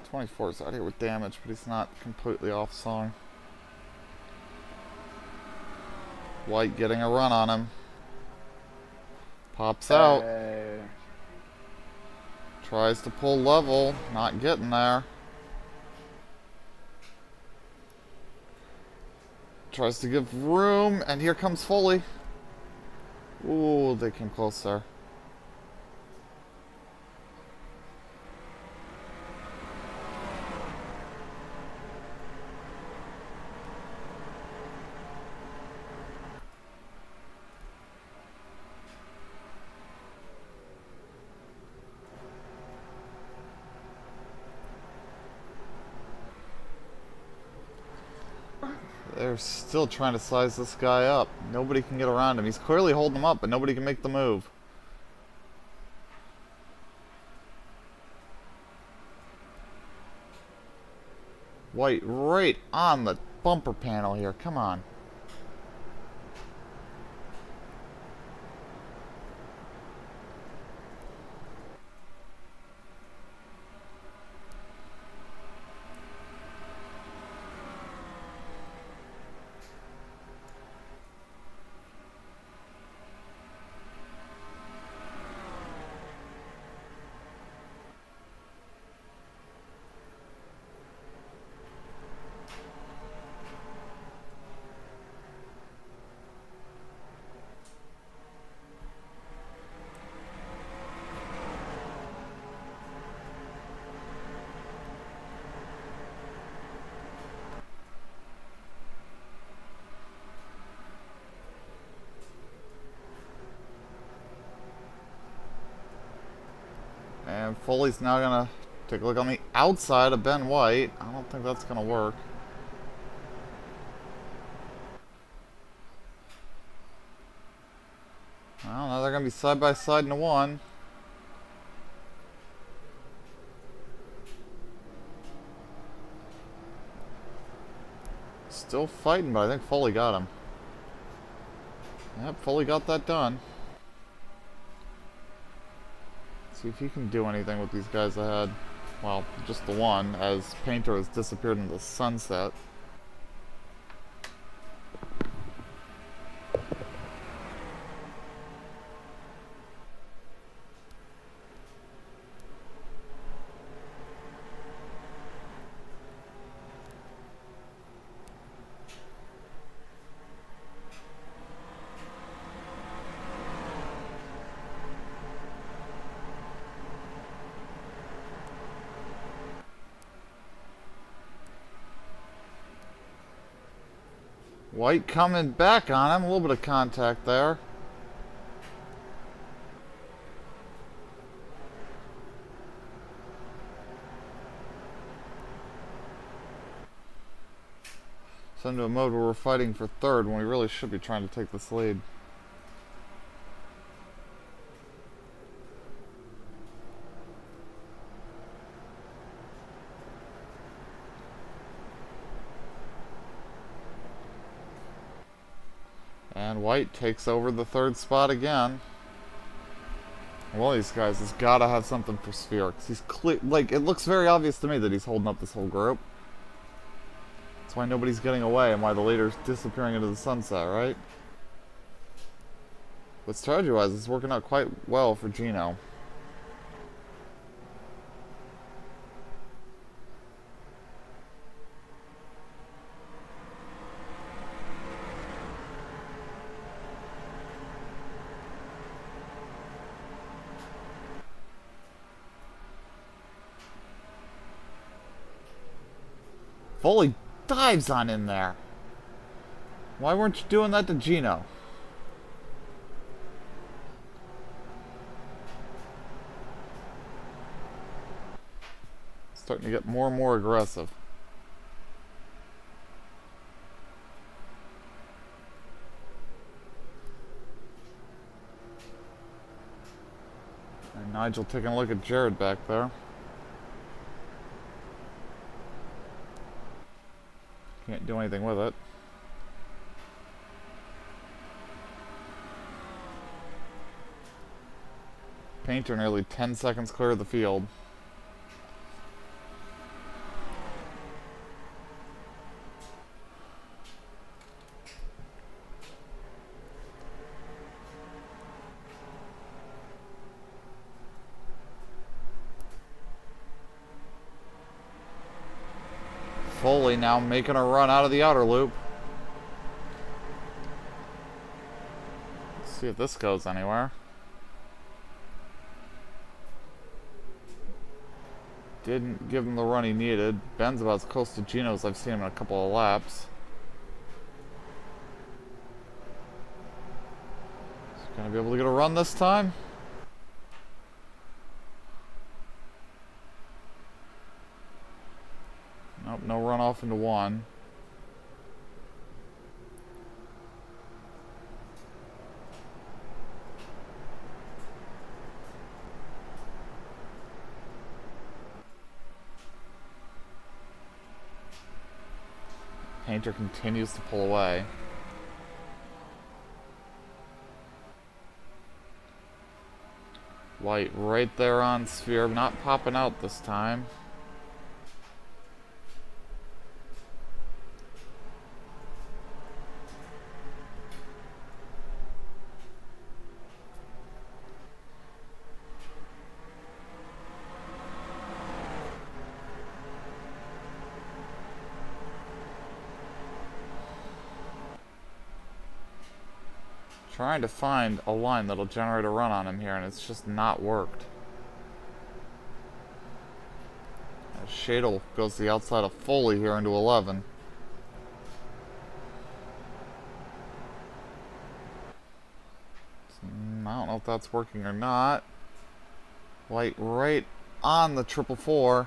.24's out here with damage, but he's not completely off song. White getting a run on him. Pops out. Tries to pull level. Not getting there. Tries to give room. And here comes Foley. Ooh, they came close there. They're still trying to size this guy up. Nobody can get around him. He's clearly holding him up, but nobody can make the move. White right on the bumper panel here. Come on. And Foley's now gonna take a look on the outside of Ben White. I don't think that's gonna work. Well, now they're gonna be side by side in a one. Still fighting, but I think Foley got him. Yep, Foley got that done. See if he can do anything with these guys ahead. Well, just the one, as Painter has disappeared into the sunset. White coming back on him. A little bit of contact there. Send to a mode where we're fighting for third when we really should be trying to take this lead. And White takes over the third spot again. One of these guys has got to have something for Sphere, because he's clear. Like, it looks very obvious to me that he's holding up this whole group. That's why nobody's getting away and why the leader's disappearing into the sunset, right? But strategy-wise, it's working out quite well for Gino. Foley dives on in there. Why weren't you doing that to Gino? Starting to get more and more aggressive. And Nigel taking a look at Jared back there. Can't do anything with it. Painter nearly 10 seconds clear of the field. Foley now making a run out of the outer loop. Let's see if this goes anywhere. Didn't give him the run he needed. Ben's about as close to Gino as I've seen him in a couple of laps. Is he gonna be able to get a run this time? Nope, no run off into one. Painter continues to pull away. White right there on Sphere, not popping out this time. Trying to find a line that'll generate a run on him here, and it's just not worked. As Shadle goes to the outside of Foley here into 11. I don't know if that's working or not. White right on the 444.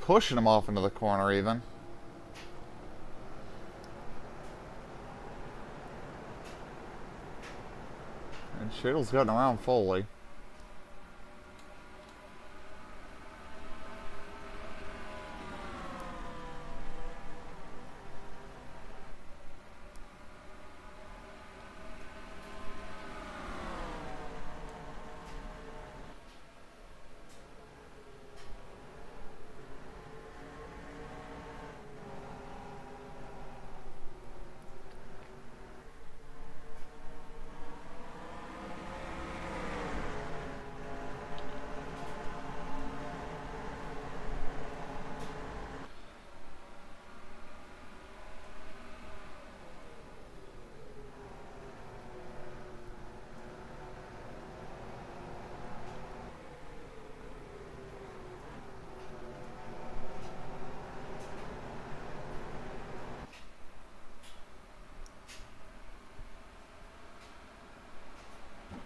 Pushing him off into the corner even. And Shadle's gotten around Foley.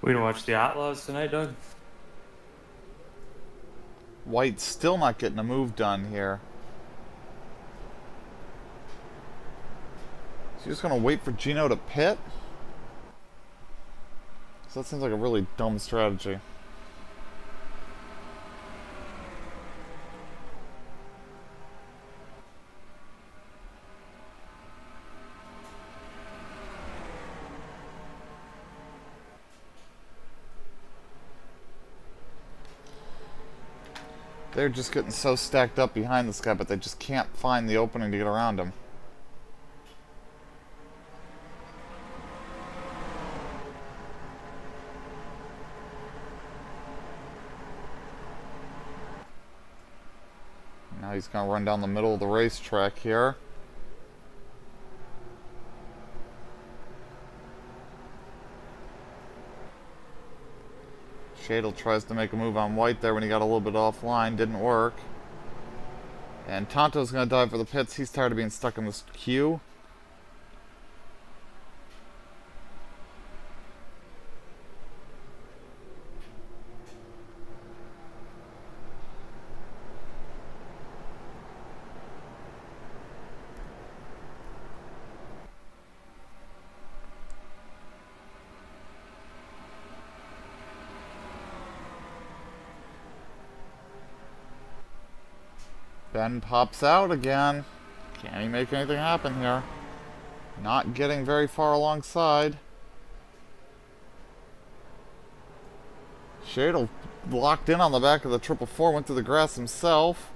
We gonna watch the Outlaws tonight, Doug? White's still not getting a move done here. Is he just gonna wait for Gino to pit? So that seems like a really dumb strategy. They're just getting so stacked up behind this guy, but they just can't find the opening to get around him. Now he's going to run down the middle of the racetrack here. Shadle tries to make a move on White there when he got a little bit offline. Didn't work. And Tonto's going to dive for the pits. He's tired of being stuck in this queue. Ben pops out again. Can't he make anything happen here? Not getting very far alongside. Shadle locked in on the back of the 444, went through the grass himself.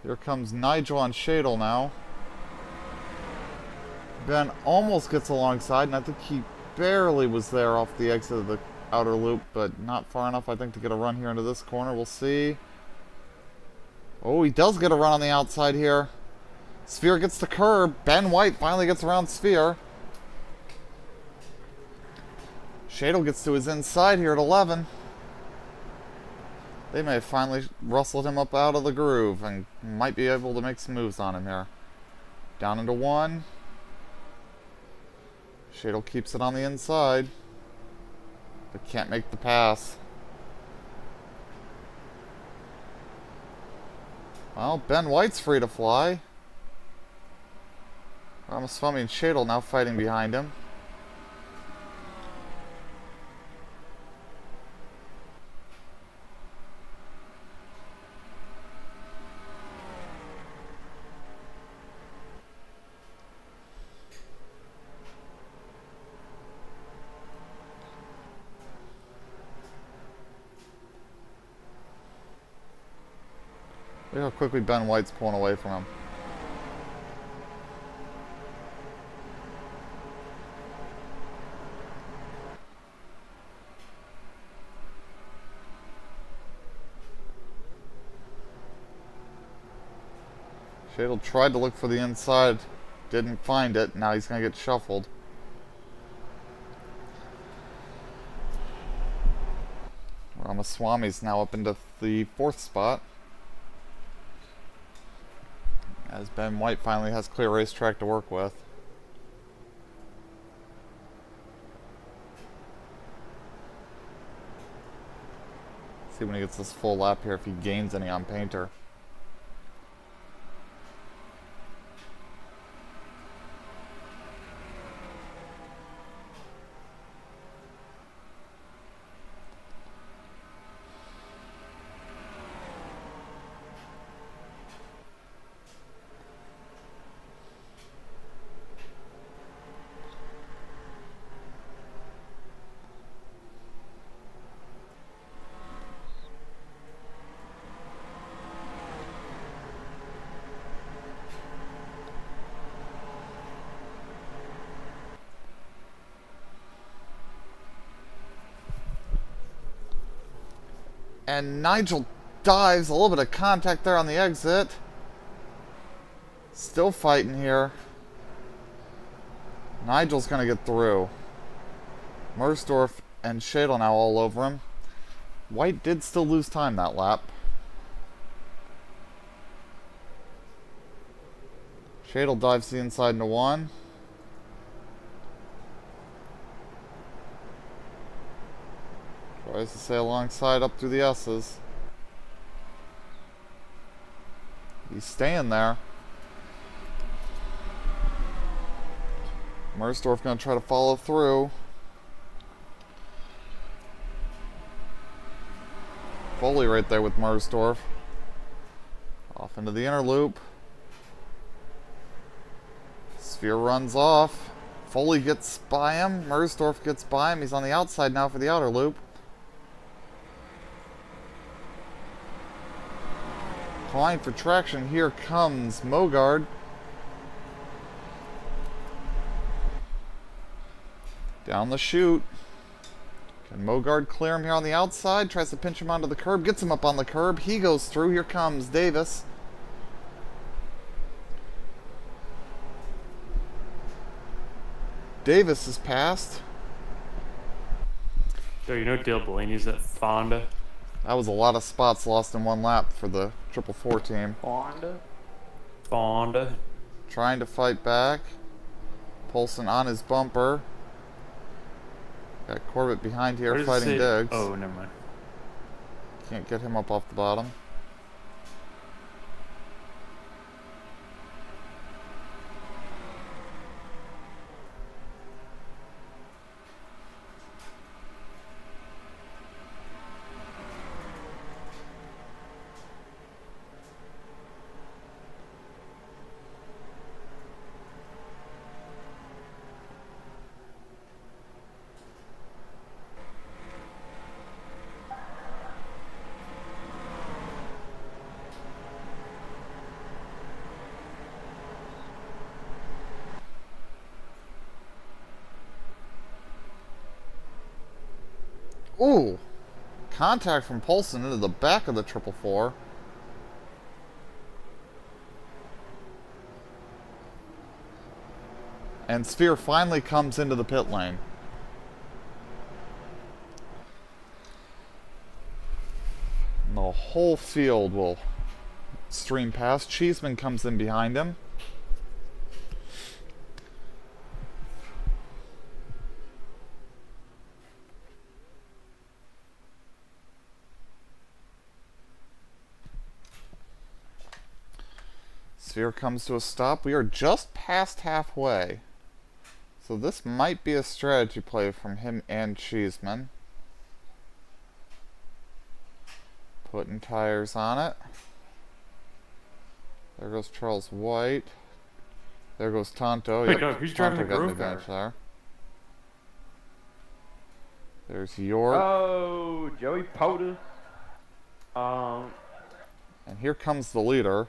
Here comes Nigel on Shadle now. Ben almost gets alongside, and I think he barely was there off the exit of the outer loop, but not far enough, I think, to get a run here into this corner. We'll see. Oh, he does get a run on the outside here. Sphere gets the curb. Ben White finally gets around Sphere. Shadle gets to his inside here at 11. They may have finally rustled him up out of the groove and might be able to make some moves on him here. Down into 1. Shadle keeps it on the inside, but can't make the pass. Well, Ben White's free to fly. Ramaswamy and Shadle now fighting behind him. Look how quickly Ben White's pulling away from him. Shadle tried to look for the inside, didn't find it. Now he's going to get shuffled. Ramaswamy's now up into the 4th spot, as Ben White finally has clear racetrack to work with. See when he gets this full lap here if he gains any on Painter. And Nigel dives, a little bit of contact there on the exit. Still fighting here. Nigel's going to get through. Mersdorf and Shadle now all over him. White did still lose time that lap. Shadle dives the inside into 1. Tries to stay alongside up through the S's. He's staying there. Mersdorf going to try to follow through. Foley right there with Mersdorf. Off into the inner loop. Sphere runs off. Foley gets by him. Mersdorf gets by him. He's on the outside now for the outer loop. Applying for traction. Here comes Mogard. Down the chute. Can Mogard clear him here on the outside? Tries to pinch him onto the curb. Gets him up on the curb. He goes through. Here comes Davis. Davis is passed. So you know Dale Blaney's at Fonda? That was a lot of spots lost in one lap for the 444 team. Fonda. Trying to fight back. Poulsen on his bumper. Got Corbett behind here What does it fighting say? Diggs. Oh, never mind. Can't get him up off the bottom. Ooh! Contact from Poulsen into the back of the 444. And Sphere finally comes into the pit lane. And the whole field will stream past. Cheeseman comes in behind him. Sphere comes to a stop. We are just past halfway. So this might be a strategy play from him and Cheeseman. Putting tires on it. There goes Charles White. There goes Tonto. Wait, no, who's driving the got an Grove car? advantage there. There's York. Oh, Joey Poda. And here comes the leader.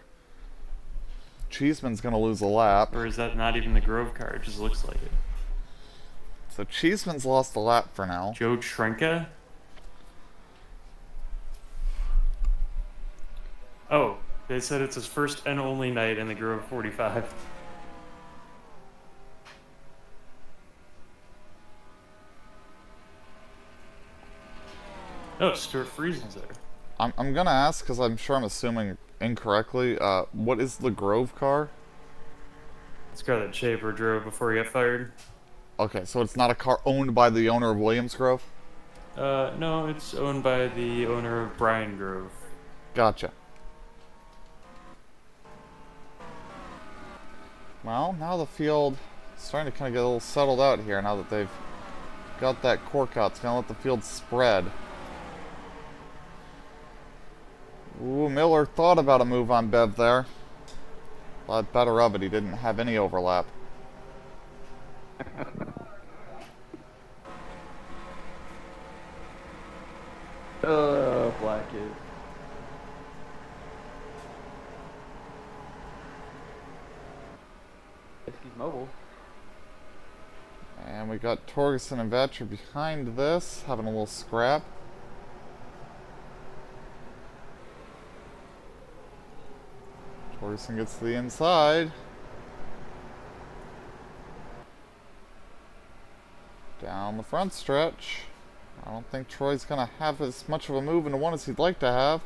Cheeseman's going to lose a lap. Or is that not even the Grove car? It just looks like it. So Cheeseman's lost a lap for now. Joe Trinka? Oh, they said it's his first and only night in the Grove 45. Oh, Stuart Friesen's there. I'm going to ask, because I'm sure I'm assuming incorrectly, what is the Grove car? It's car that Shaper drove before he got fired. Okay, so it's not a car owned by the owner of Williams Grove? No, it's owned by the owner of Brian Grove. Gotcha. Well, now the field is starting to kind of get a little settled out here now that they've got that cork out. It's going to let the field spread. Ooh, Miller thought about a move on Bev there. Thought better of it. He didn't have any overlap. Black kid. He's mobile. And we got Torgerson and Vatcher behind this, having a little scrap. Torgerson gets to the inside. Down the front stretch. I don't think Troy's going to have as much of a move into one as he'd like to have.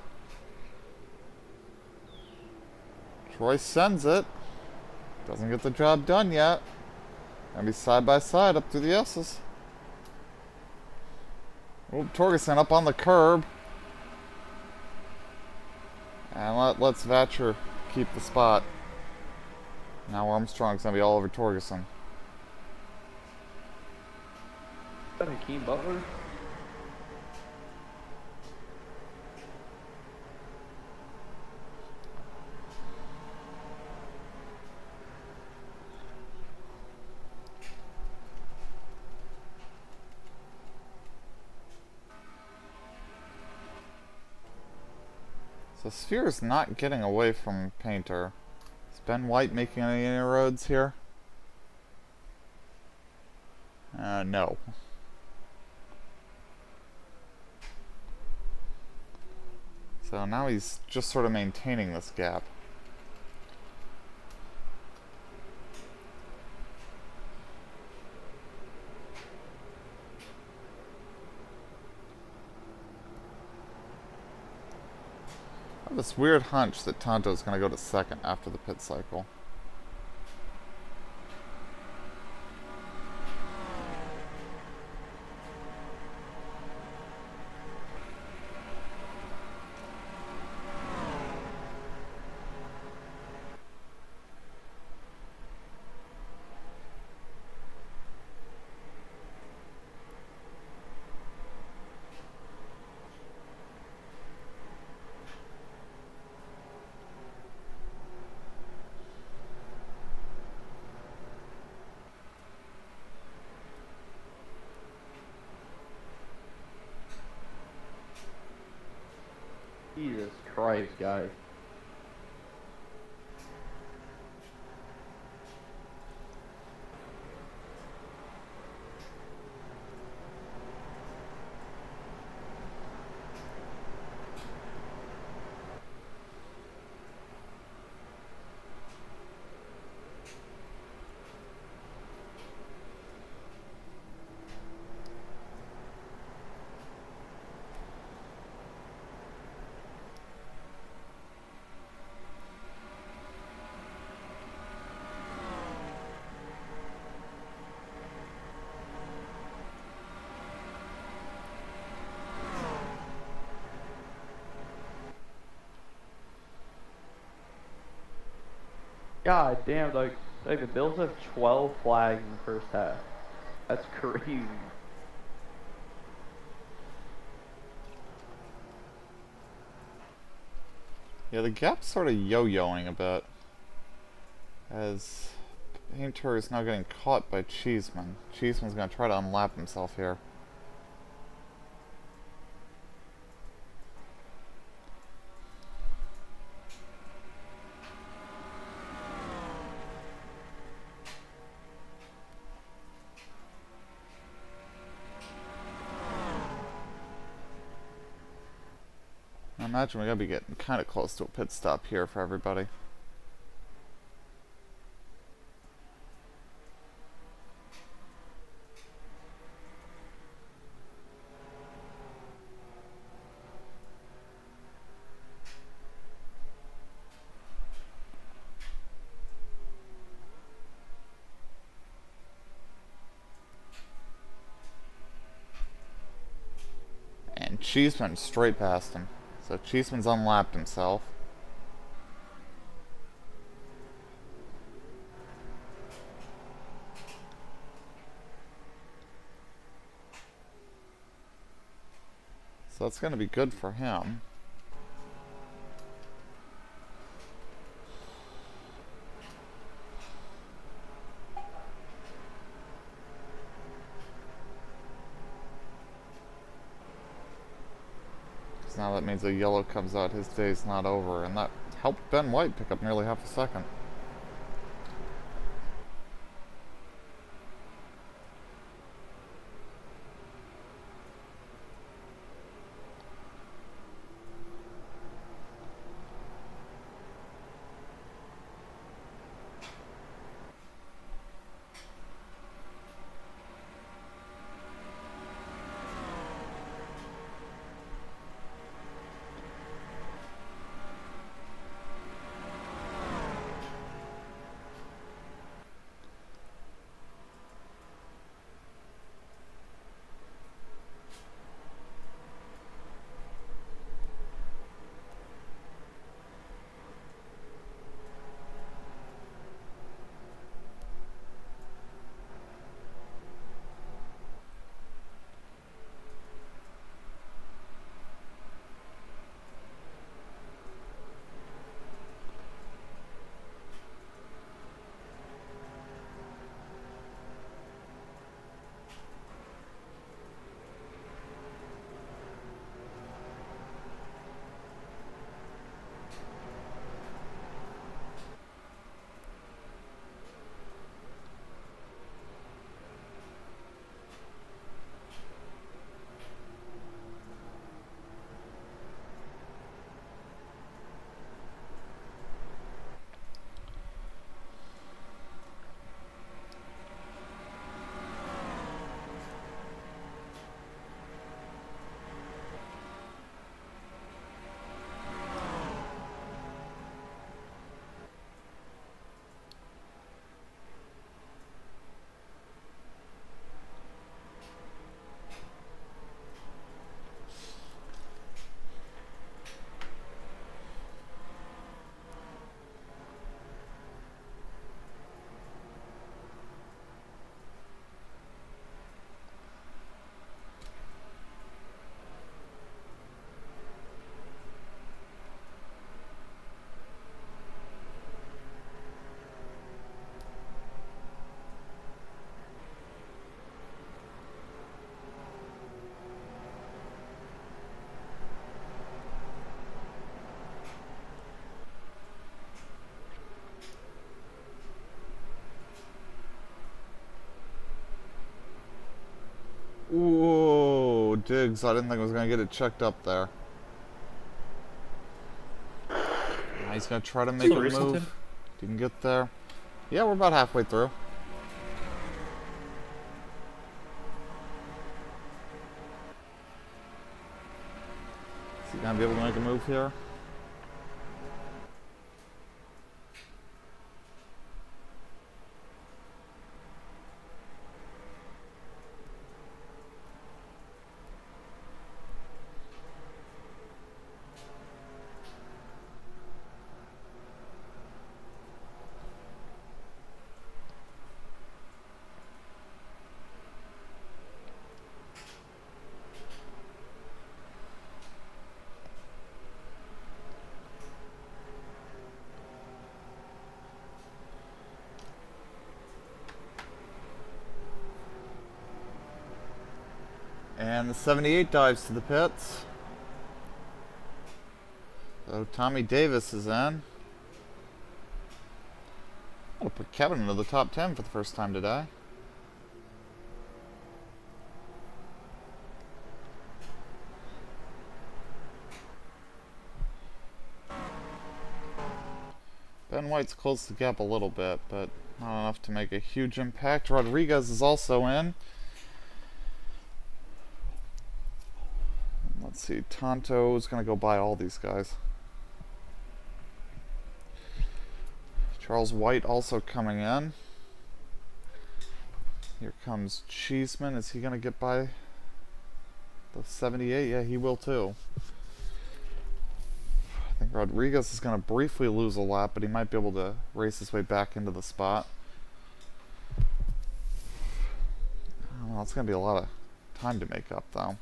Troy sends it. Doesn't get the job done yet. Gonna be side by side up through the S's. Oh, Torgerson up on the curb. And let's Vatcher keep the spot. Now Armstrong's gonna be all over Torgerson. Is that Hakeem Butler? So Sphere is not getting away from Painter. Is Ben White making any inroads here? No. So now he's just sort of maintaining this gap. I have this weird hunch that Tonto's going to go to second after the pit cycle. Jesus Christ, guys. God damn, like the Bills have 12 flags in the first half. That's crazy. Yeah, the gap's sort of yo-yoing a bit. As Painter is now getting caught by Cheeseman. Cheeseman's going to try to unlap himself here. I imagine we're going to be getting kind of close to a pit stop here for everybody. And Cheeseman straight past him. So Cheeseman's unlapped himself. So that's going to be good for him. Now that means a yellow comes out, his day's not over, and that helped Ben White pick up nearly half a second. Ooh, Diggs. I didn't think I was going to get it checked up there. Now he's going to try to make a move. Didn't get there. Yeah, we're about halfway through. Is he going to be able to make a move here? And the 78 dives to the pits. So Tommy Davis is in. I'm going to put Kevin into the top 10 for the first time today. Ben White's closed the gap a little bit, but not enough to make a huge impact. Rodriguez is also in. Let's see, Tonto's going to go by all these guys. Charles White also coming in. Here comes Cheeseman. Is he going to get by the 78? Yeah, he will too. I think Rodriguez is going to briefly lose a lap, but he might be able to race his way back into the spot. I don't know, it's going to be a lot of time to make up, though.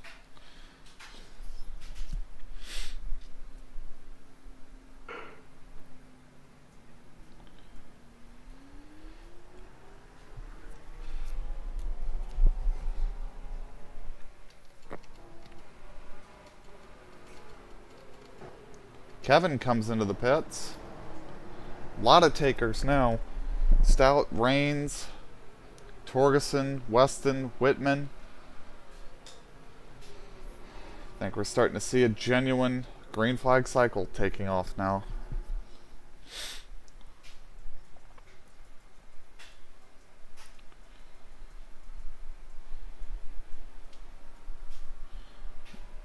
Kevin comes into the pits. A lot of takers now. Stout, Rains, Torgerson, Weston, Whitman. I think we're starting to see a genuine green flag cycle taking off now.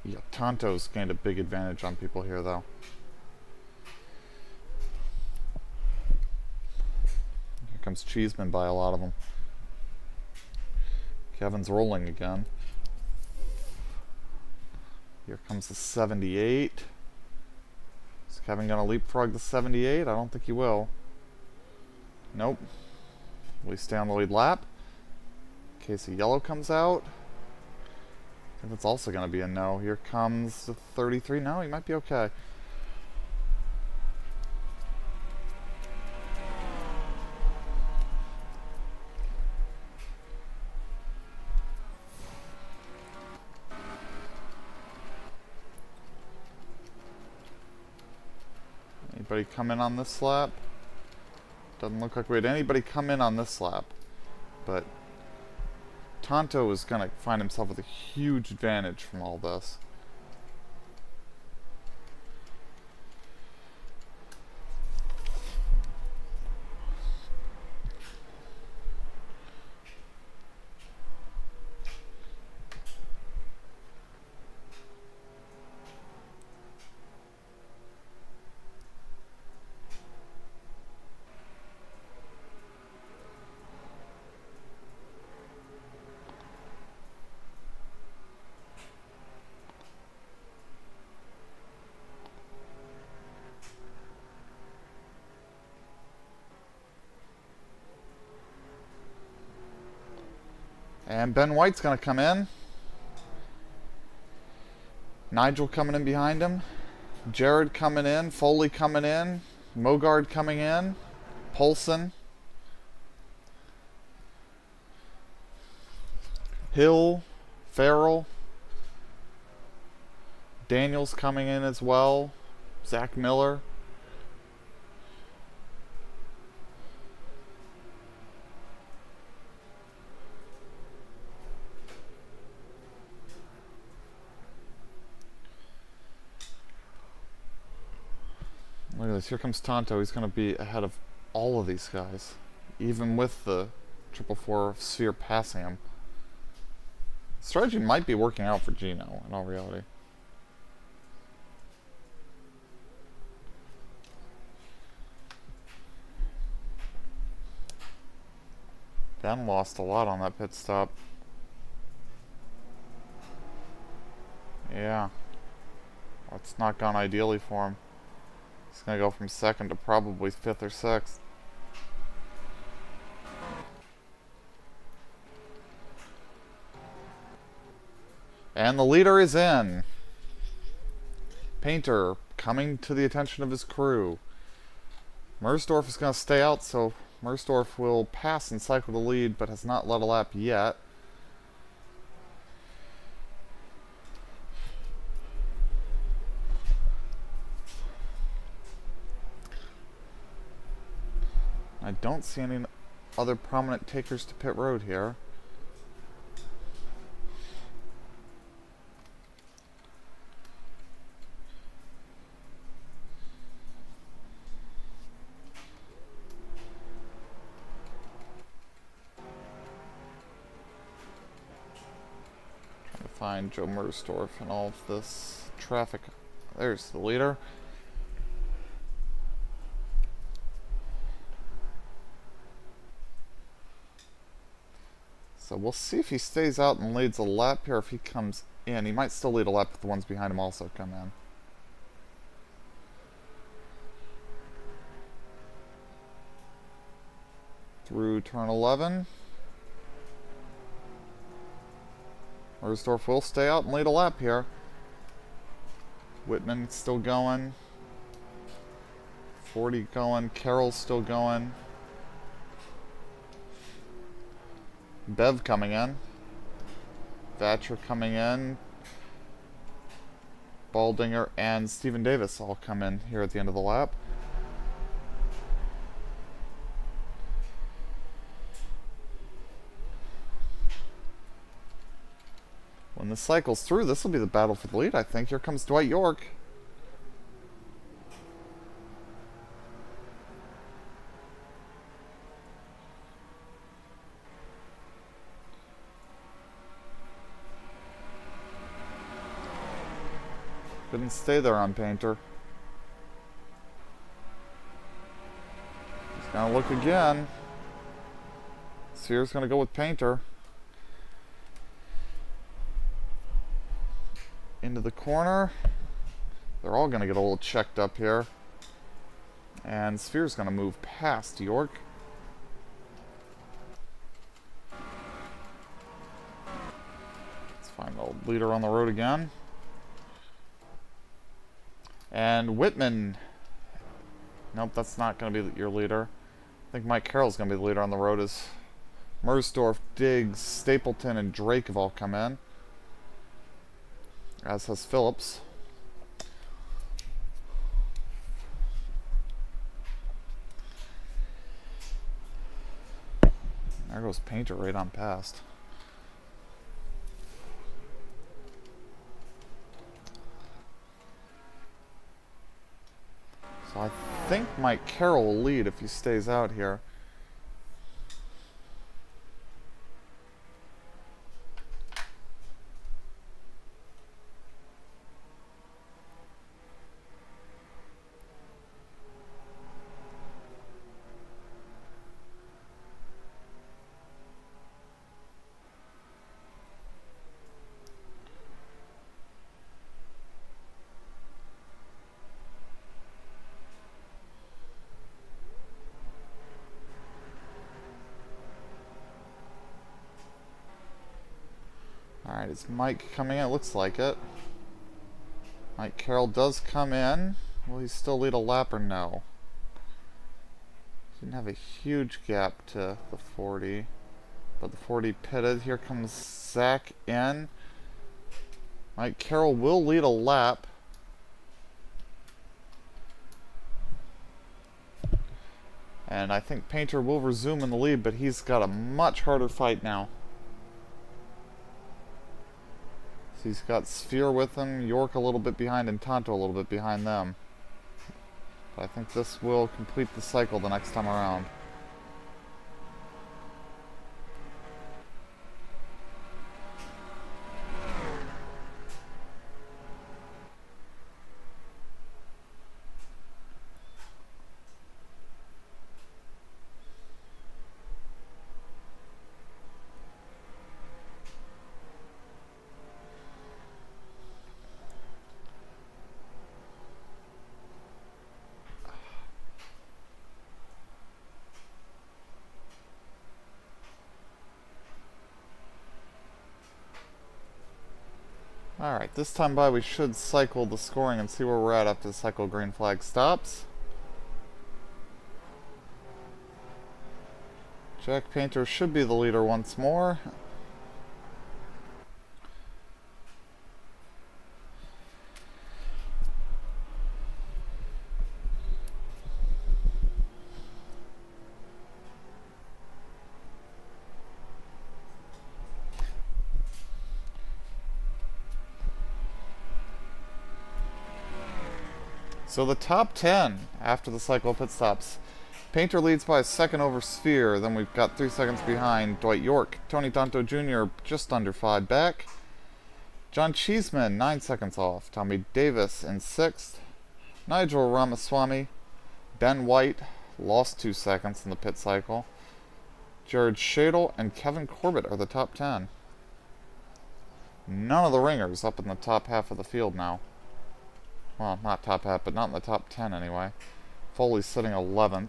Yeah, Tonto's gained a big advantage on people here, though. Here comes Cheeseman by a lot of them. Kevin's rolling again. Here comes the 78. Is Kevin going to leapfrog the 78? I don't think he will. Nope. Will he stay on the lead lap? In case a yellow comes out. I think that's also going to be a no. Here comes the 33. No, he might be okay. Anybody come in on this lap? Doesn't look like we had anybody come in on this lap. But Tonto is going to find himself with a huge advantage from all this. And Ben White's going to come in. Nigel coming in behind him. Jared coming in. Foley coming in. Mogard coming in. Polson. Hill. Farrell. Daniels coming in as well. Zach Miller. Look at this. Here comes Tonto. He's going to be ahead of all of these guys. Even with the 444 sphere passing him. Strategy might be working out for Gino, in all reality. Ben lost a lot on that pit stop. Yeah. Well, it's not gone ideally for him. He's going to go from second to probably fifth or sixth. And the leader is in. Painter coming to the attention of his crew. Mersdorf is going to stay out, so Mersdorf will pass and cycle the lead, but has not led a lap yet. I don't see any other prominent takers to pit road here. Trying to find Joe Mersdorf and all of this traffic. There's the leader. So we'll see if he stays out and leads a lap here, if he comes in. He might still lead a lap if the ones behind him also come in. Through turn 11. Mersdorf will stay out and lead a lap here. Whitman still going. 40 going. Carroll's still going. Bev coming in. Thatcher coming in. Baldinger and Stephen Davis all come in here at the end of the lap. When this cycles through, this will be the battle for the lead, I think. Here comes Dwight York. Couldn't stay there on Painter. He's gonna look again. Sears gonna go with Painter. Into the corner. They're all gonna get a little checked up here. And Sphere's gonna move past York. Let's find the leader on the road again. And Whitman. Nope, that's not going to be your leader. I think Mike Carroll's going to be the leader on the road as Mersdorf, Diggs, Stapleton, and Drake have all come in. As has Phillips. There goes Painter right on past. So I think Mike Carroll will lead if he stays out here. Alright, is Mike coming in? It looks like it. Mike Carroll does come in. Will he still lead a lap or no? Didn't have a huge gap to the 40. But the 40 pitted. Here comes Zach in. Mike Carroll will lead a lap. And I think Painter will resume in the lead, but he's got a much harder fight now. So he's got Sphere with him, York a little bit behind, and Tonto a little bit behind them. But I think this will complete the cycle the next time around. Alright, this time by we should cycle the scoring and see where we're at after the cycle green flag stops. Jack Painter should be the leader once more. So the top 10 after the cycle pit stops. Painter leads by a second over Sphere. Then we've got 3 seconds behind Dwight York. Tony Danto Jr. just under 5 back. John Cheeseman 9 seconds off. Tommy Davis in 6th. Nigel Ramaswamy. Ben White lost 2 seconds in the pit cycle. Jared Shadle and Kevin Corbett are the top 10. None of the ringers up in the top half of the field now. Well, not top half, but not in the top 10 anyway. Foley's sitting 11th.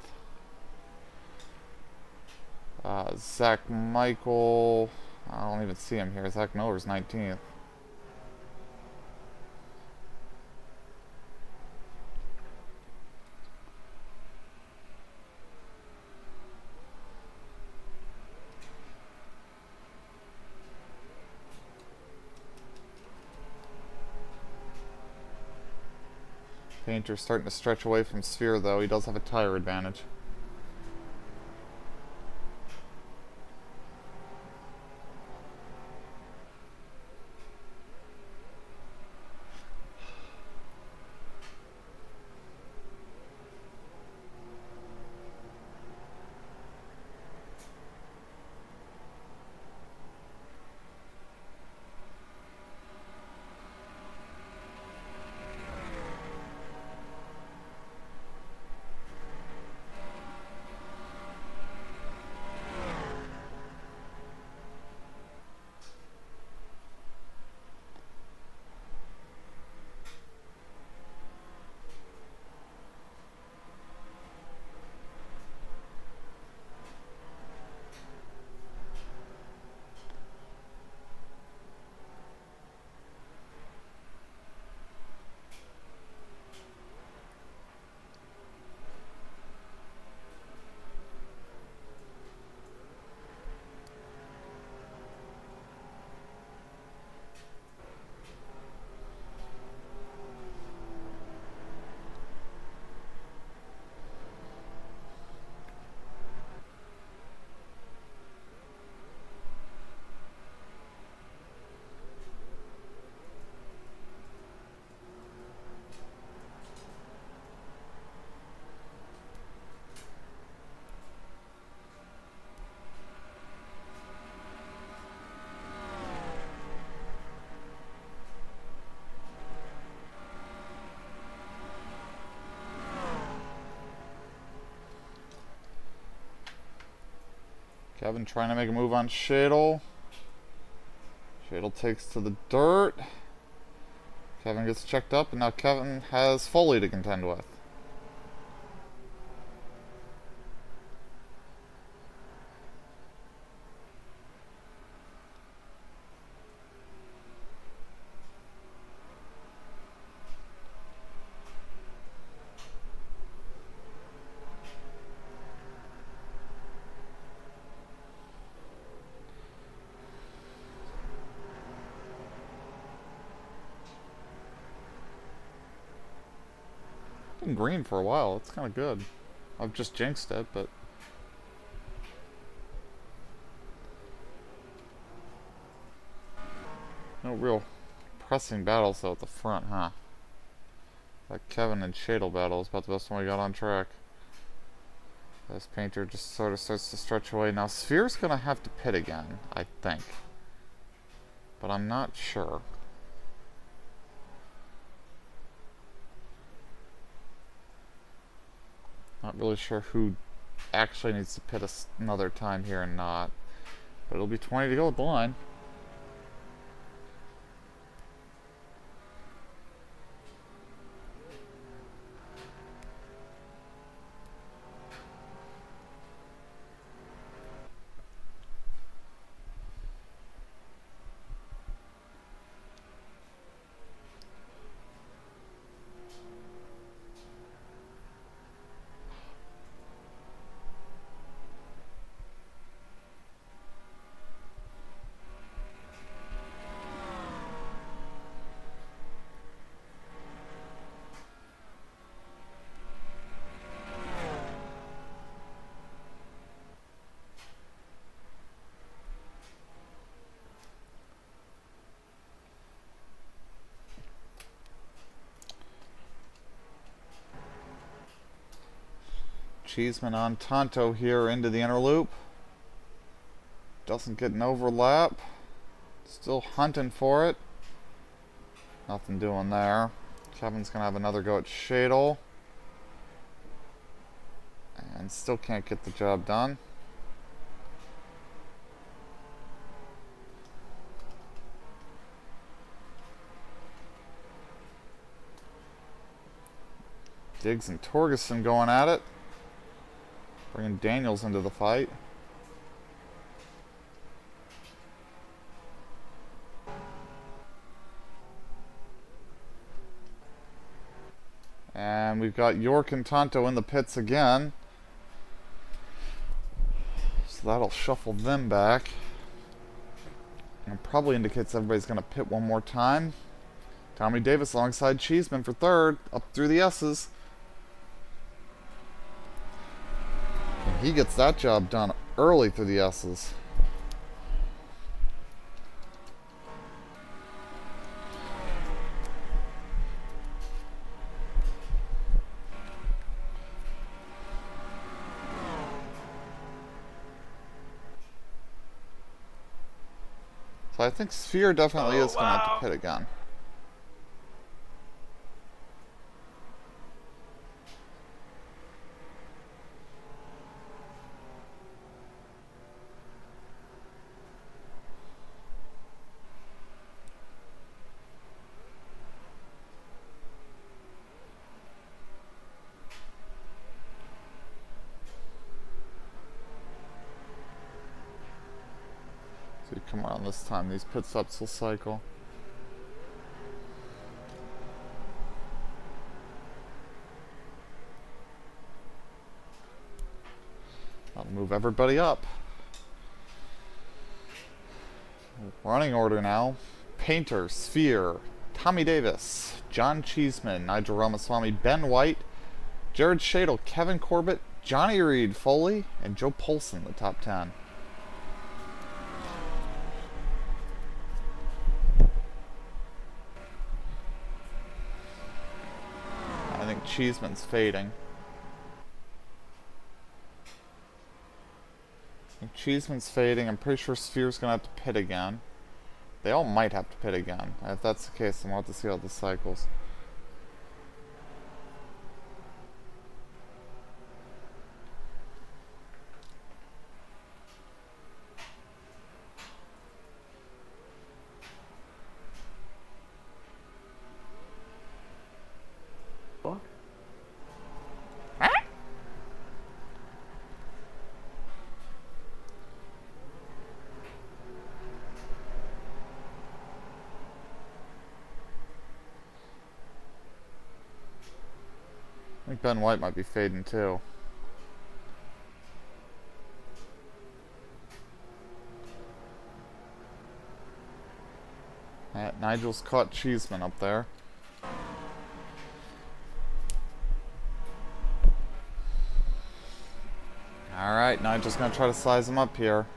Zach Michael... I don't even see him here. Zach Miller's 19th. Painter's starting to stretch away from Sphere, though. He does have a tire advantage. Kevin trying to make a move on Shadle. Shadle takes to the dirt. Kevin gets checked up, and now Kevin has Foley to contend with. Been green for a while. It's kind of good. I've just jinxed it, but no real pressing battles though at the front, huh? That Kevin and Shadle battle is about the best one we got on track. This painter just sort of starts to stretch away. Now Sphere's gonna have to pit again, I think. But I'm not sure. Not really sure who actually needs to pit another time here and not. But it'll be 20 to go at the line. Cheeseman on Tonto here into the inner loop. Doesn't get an overlap. Still hunting for it. Nothing doing there. Kevin's gonna have another go at Shadle. And still can't get the job done. Diggs and Torgerson going at it. Bringing Daniels into the fight. And we've got York and Tonto in the pits again. So that'll shuffle them back. And probably indicates everybody's going to pit one more time. Tommy Davis alongside Cheeseman for third. Up through the S's. And he gets that job done early through the S's. So I think Sphere definitely is going to have to pit again. So you come around this time, these pit stops will cycle. That'll move everybody up. Running order now. Painter, Sphere, Tommy Davis, John Cheeseman, Nigel Ramaswamy, Ben White, Jared Shadle, Kevin Corbett, Johnny Reed Foley, and Joe Polson, the top 10. I think Cheeseman's fading. Cheeseman's fading. I'm pretty sure Sphere's gonna have to pit again. They all might have to pit again. If that's the case, then we'll have to see how this cycles. Fuck. I think Ben White might be fading too. Nigel's caught Cheeseman up there. Alright, Nigel's gonna try to size him up here.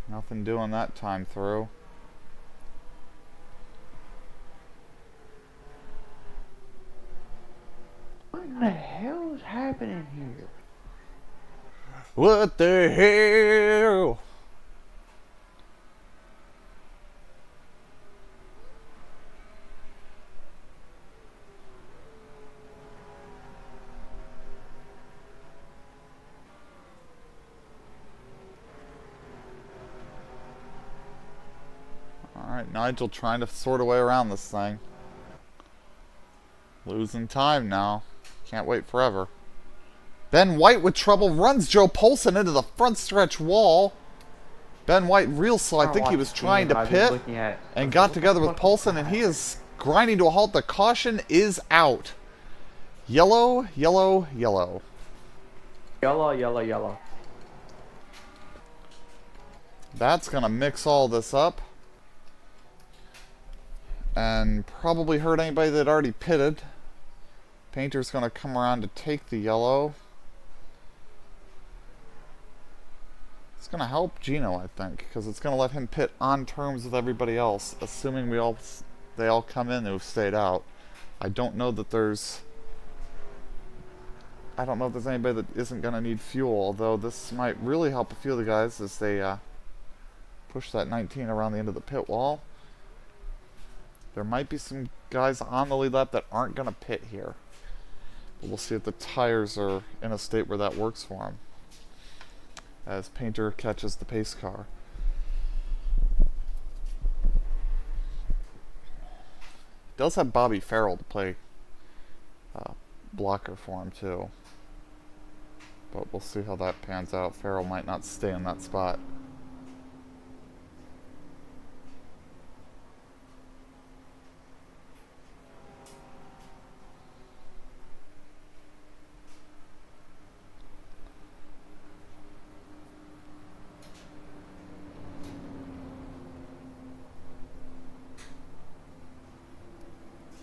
Now Nothing doing that time through. What in the hell is happening here? What the hell? Alright, Nigel trying to sort a way around this thing. Losing time now. Can't wait forever. Ben White with trouble runs Joe Polson into the front stretch wall. Ben White real slow. I think he was trying to pit and got together with Polson, and he is grinding to a halt. The caution is out. Yellow, yellow, yellow. Yellow, yellow, yellow. That's going to mix all this up. And probably hurt anybody that already pitted. Painter's going to come around to take the yellow. It's going to help Gino, I think, because it's going to let him pit on terms with everybody else, assuming they all come in who've stayed out. I don't know if there's anybody that isn't going to need fuel, although this might really help a few of the guys as they push that 19 around the end of the pit wall. There might be some guys on the lead lap that aren't going to pit here. But we'll see if the tires are in a state where that works for them. As Painter catches the pace car. Does have Bobby Farrell to play blocker for him too. But we'll see how that pans out. Farrell might not stay in that spot.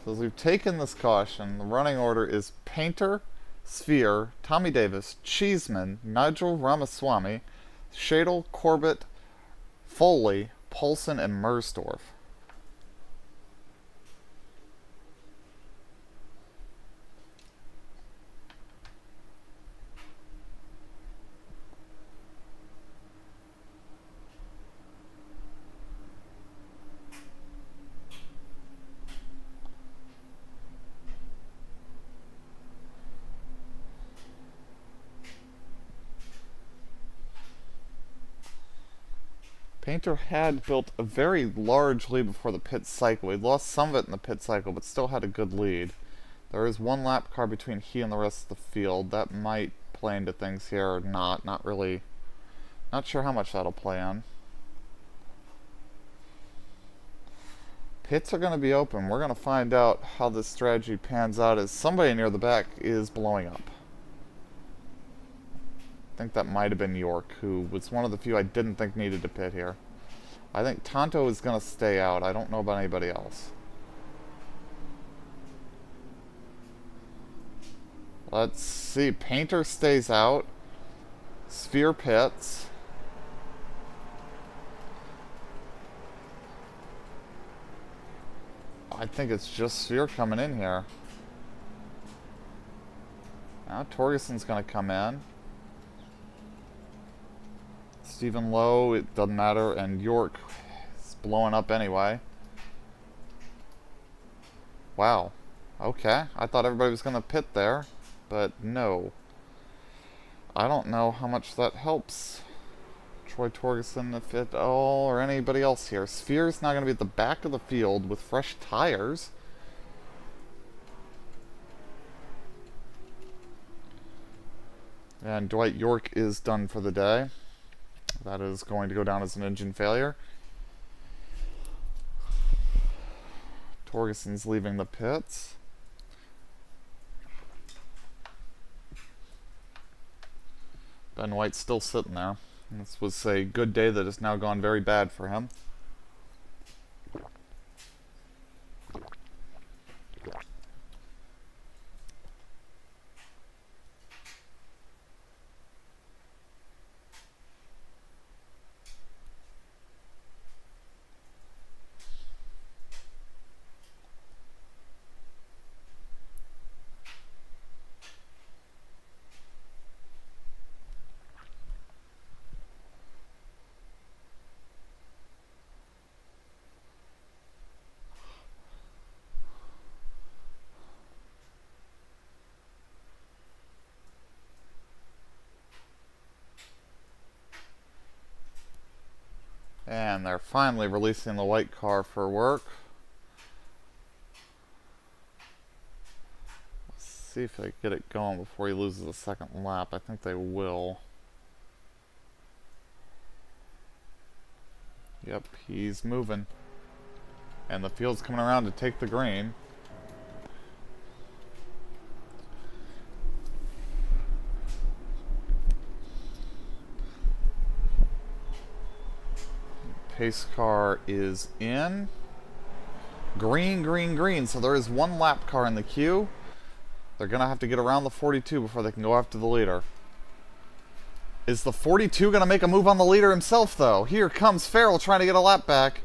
So as we've taken this caution, the running order is Painter, Sphere, Tommy Davis, Cheeseman, Nigel Ramaswamy, Shadle, Corbett, Foley, Polson, and Mersdorf. Painter had built a very large lead before the pit cycle. He lost some of it in the pit cycle, but still had a good lead. There is one lap car between he and the rest of the field. That might play into things here or not. Not really. Not sure how much that'll play on. Pits are going to be open. We're going to find out how this strategy pans out as somebody near the back is blowing up. I think that might have been York, who was one of the few I didn't think needed to pit here. I think Tonto is going to stay out. I don't know about anybody else. Let's see. Painter stays out. Sphere pits. I think it's just Sphere coming in here. Now Torgerson's going to come in. Stephen Lowe, it doesn't matter, and York is blowing up anyway. Wow. Okay. I thought everybody was going to pit there, but no. I don't know how much that helps Troy Torgerson, if at all, or anybody else here. Sphere's now going to be at the back of the field with fresh tires. And Dwight York is done for the day. That is going to go down as an engine failure. Torgerson's leaving the pits. Ben White's still sitting there. This was a good day that has now gone very bad for him. And they're finally releasing the white car for work. Let's see if they get it going before he loses a second lap. I think they will. Yep, he's moving. And the field's coming around to take the green. Pace car is in. Green, green, green. So there is one lap car in the queue. They're going to have to get around the 42 before they can go after the leader. Is the 42 going to make a move on the leader himself, though? Here comes Farrell trying to get a lap back.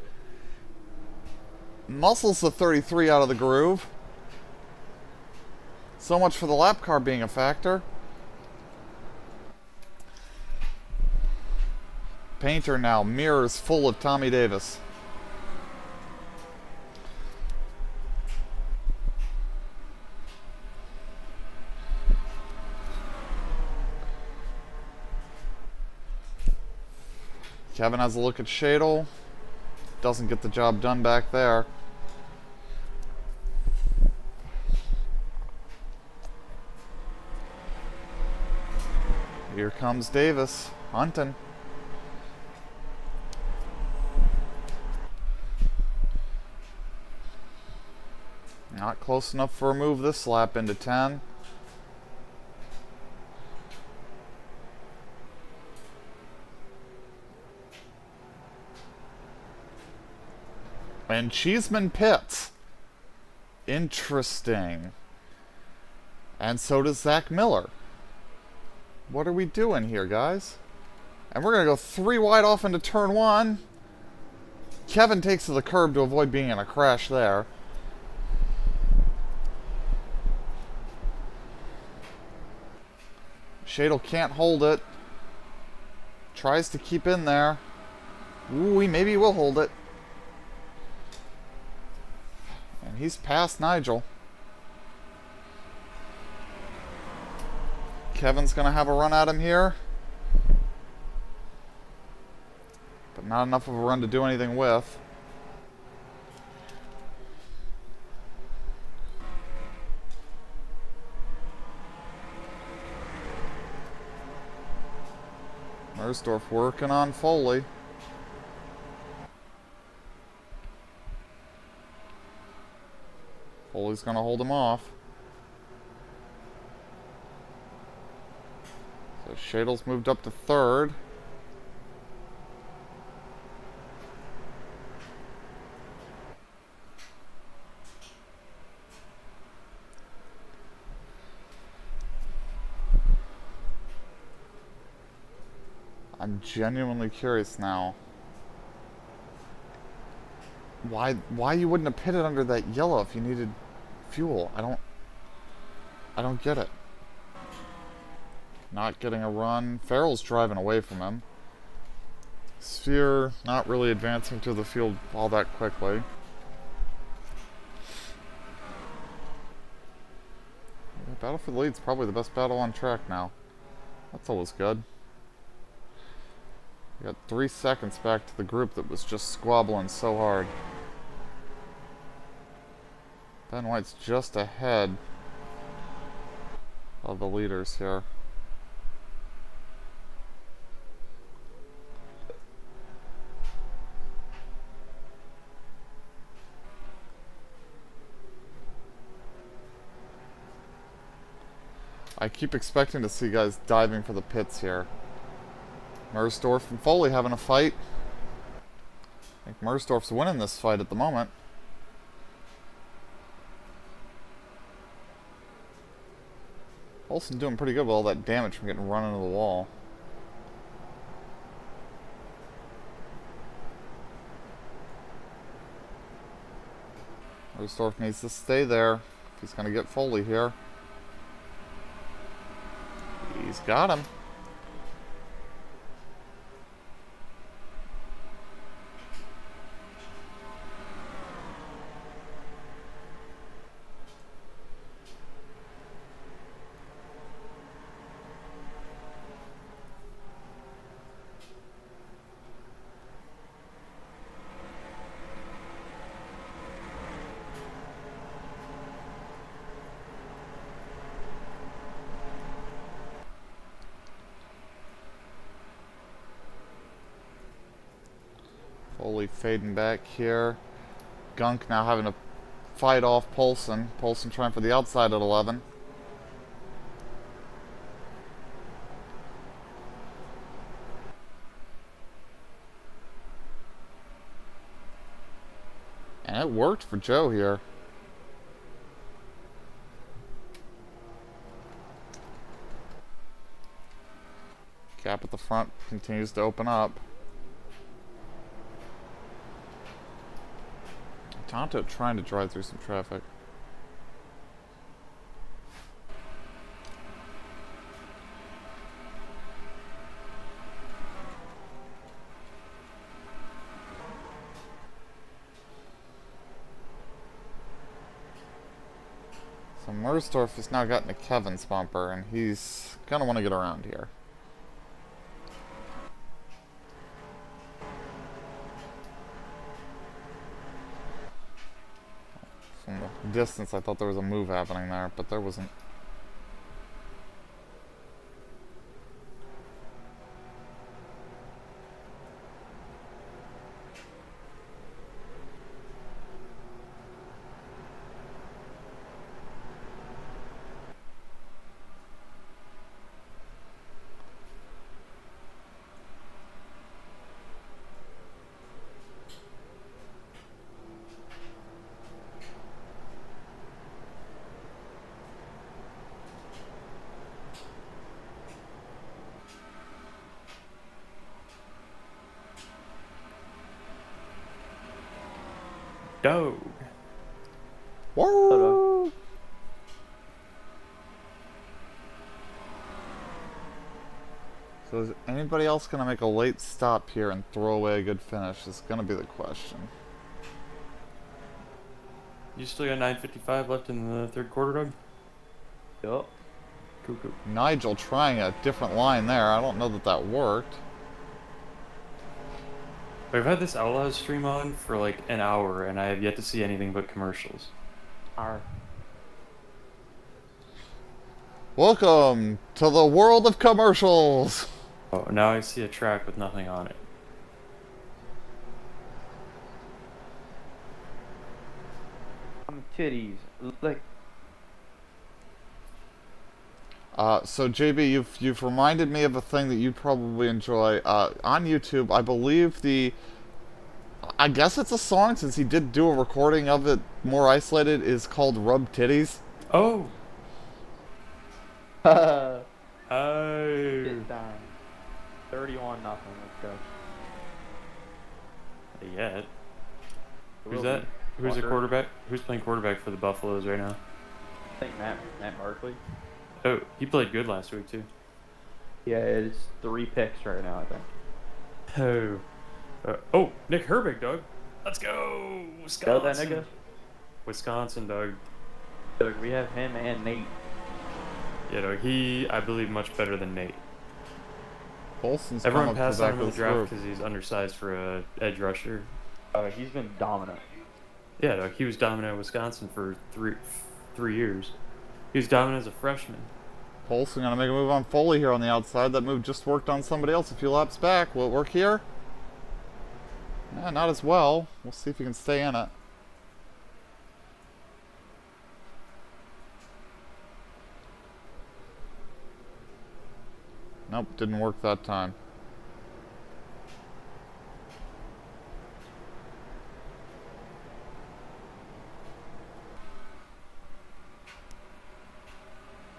Muscles the 33 out of the groove. So much for the lap car being a factor. Painter now, mirrors full of Tommy Davis. Kevin has a look at Shadle. Doesn't get the job done back there. Here comes Davis, hunting. Not close enough for a move this lap into 10. And Cheeseman pits. Interesting. And so does Zach Miller. What are we doing here, guys? And we're going to go 3 wide off into turn 1. Kevin takes to the curb to avoid being in a crash there. Shadle can't hold it. Tries to keep in there. Ooh, he maybe will hold it. And he's past Nigel. Kevin's going to have a run at him here. But not enough of a run to do anything with. Mersdorf working on Foley. Foley's going to hold him off. So Shadle's moved up to 3rd. I'm genuinely curious now. Why you wouldn't have pitted under that yellow if you needed fuel? I don't get it. Not getting a run. Farrell's driving away from him. Sphere not really advancing to the field all that quickly. Yeah, battle for the lead's probably the best battle on track now. That's always good. We got 3 seconds back to the group that was just squabbling so hard. Ben White's just ahead of the leaders here. I keep expecting to see guys diving for the pits here. Mersdorf and Foley having a fight. I think Mersdorf's winning this fight at the moment. Olsen doing pretty good with all that damage from getting run into the wall. Mersdorf needs to stay there if he's going to get Foley here. He's got him. slowly fading back here. Gunk now having to fight off Polson. Polson trying for the outside at 11. And it worked for Joe here. Gap at the front continues to open up. Tonto trying to drive through some traffic. So Mersdorf has now gotten a Kevin's bumper, and he's gonna want to get around here. From the distance, I thought there was a move happening there, but there wasn't. Dog. Woo! So is anybody else going to make a late stop here and throw away a good finish? Is going to be the question. You still got 9:55 left in the third quarter, Doug? Yup. Cool. Nigel trying a different line there. I don't know that that worked. We've had this Outlaws stream on for like an hour, and I have yet to see anything but commercials. Welcome to the world of commercials! Oh, now I see a track with nothing on it. Titties. Like, So JB, you've reminded me of a thing that you'd probably enjoy. On YouTube, I believe I guess it's a song, since he did do a recording of it more isolated, is called Rub Titties. Oh! oh. Oh! Get down. 31-0. Let's go. Yet. Who's Will that? be. Who's the Walker. quarterback? Who's playing quarterback for the Buffaloes right now? I think Matt Barkley. Oh, he played good last week too. Yeah, it's 3 picks right now, I think. Oh, Nick Herbig, Doug. Let's go, Wisconsin. Go that nigga. Wisconsin, Doug. Look, we have him and Nate. Yeah, Doug. He, I believe, much better than Nate. Polson's Everyone come up passed to on back him in the of draft group. because he's undersized for a edge rusher. He's been dominant. Yeah, Doug. He was dominant at Wisconsin for three years. He was dominant as a freshman. Polson gonna make a move on Foley here on the outside. That move just worked on somebody else a few laps back. Will it work here? Yeah, not as well. We'll see if he can stay in it. Nope, didn't work that time.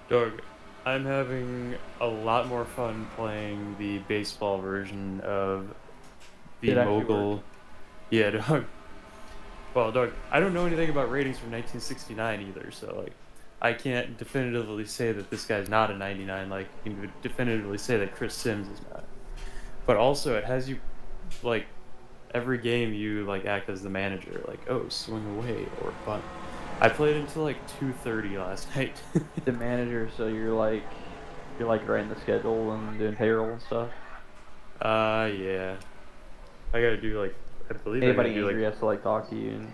Doug, I'm having a lot more fun playing the baseball version of the It actually Mogul. worked. Yeah, Doug. Well, Doug, I don't know anything about ratings from 1969 either, so like, I can't definitively say that this guy's not a 99. Like, you can definitively say that Chris Sims is not. But also, it has you, like, every game you like act as the manager. Like, oh, swing away or bunt. I played until like 2:30 last night. The manager, so you're like writing the schedule and doing payroll and stuff. Yeah. I gotta do like, I believe Anybody I gotta do angry like, has to like talk to you and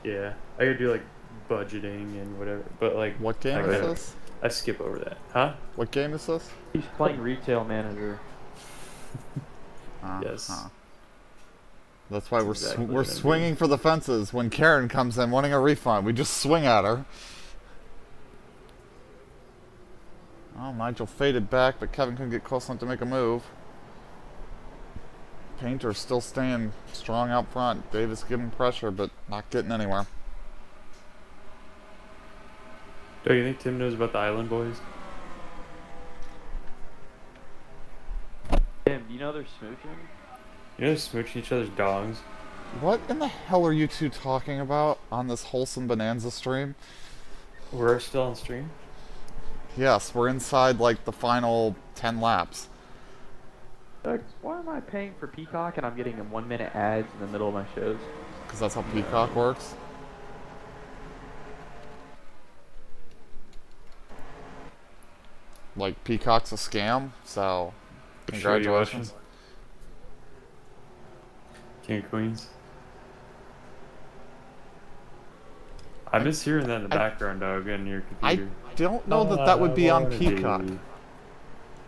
yeah, I gotta do like budgeting and whatever. But like, What game I is gotta- this? I skip over that, huh? What game is this? he's playing retail manager. Yes. That's why Exactly we're what I swinging for the fences. When Karen comes in wanting a refund, we just swing at her. Oh, Nigel faded back, but Kevin couldn't get close enough to make a move. Painter's still staying strong out front. Davis giving pressure, but not getting anywhere. Do you think Tim knows about the Island Boys? Tim, do you know they're smooching? You know, smooching each other's dogs. What in the hell are you two talking about on this wholesome Bonanza stream? We're still on stream. Yes, we're inside like the final 10 laps. Doug, why am I paying for Peacock and I'm getting 1 minute ads in the middle of my shows? Because that's how Peacock works. Like, Peacock's a scam, so congratulations. King of Queens. I miss hearing that in the background, Doug, on your I computer. don't know that that would be on wanna Peacock. be-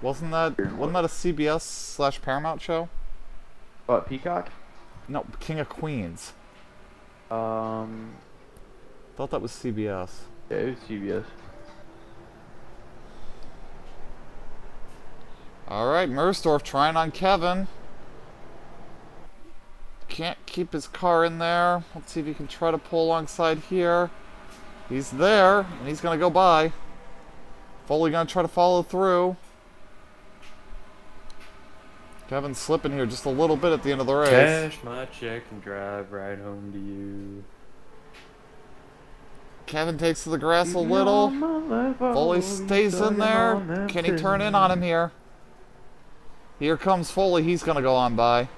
Wasn't that a CBS/Paramount show? What, Peacock? No, King of Queens. Thought that was CBS. Yeah, it was CBS. Alright, Mersdorf trying on Kevin. Can't keep his car in there. Let's see if he can try to pull alongside here. He's there, and he's going to go by. Foley going to try to follow through. Kevin's slipping here just a little bit at the end of the race. Cash my check and drive right home to you. Kevin takes to the grass a little. Foley stays in there. Can he turn in on him here? Here comes Foley. He's going to go on by.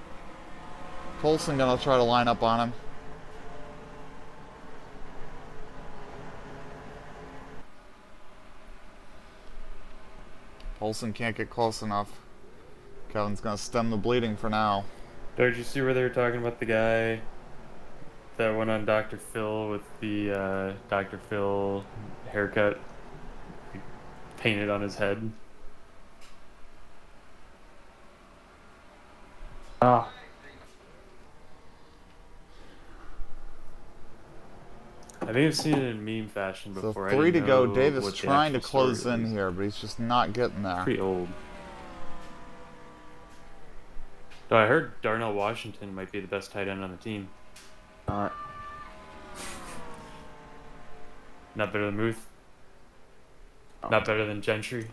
Colson going to try to line up on him. Olsen can't get close enough. Kevin's going to stem the bleeding for now. Did you see where they were talking about the guy that went on Dr. Phil with the Dr. Phil haircut painted on his head? Ah. I think I've seen it in meme fashion So before. 3 to go. Davis what the trying to actual story close in was. here, but he's just not getting there. Pretty old. Though I heard Darnell Washington might be the best tight end on the team. Not. Not better than Muth. Not better than Gentry.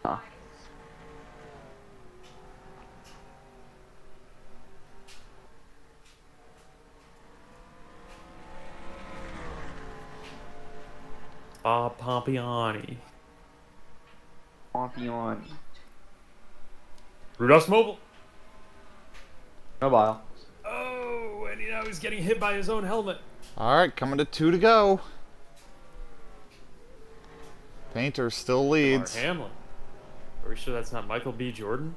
Ah. Bob Pompiani. Pompion. Rudolph's mobile. Mobile. Oh, and now he's getting hit by his own helmet. Alright, coming to 2 to go. Painter still leads. Mark Hamlin. Are we sure that's not Michael B. Jordan?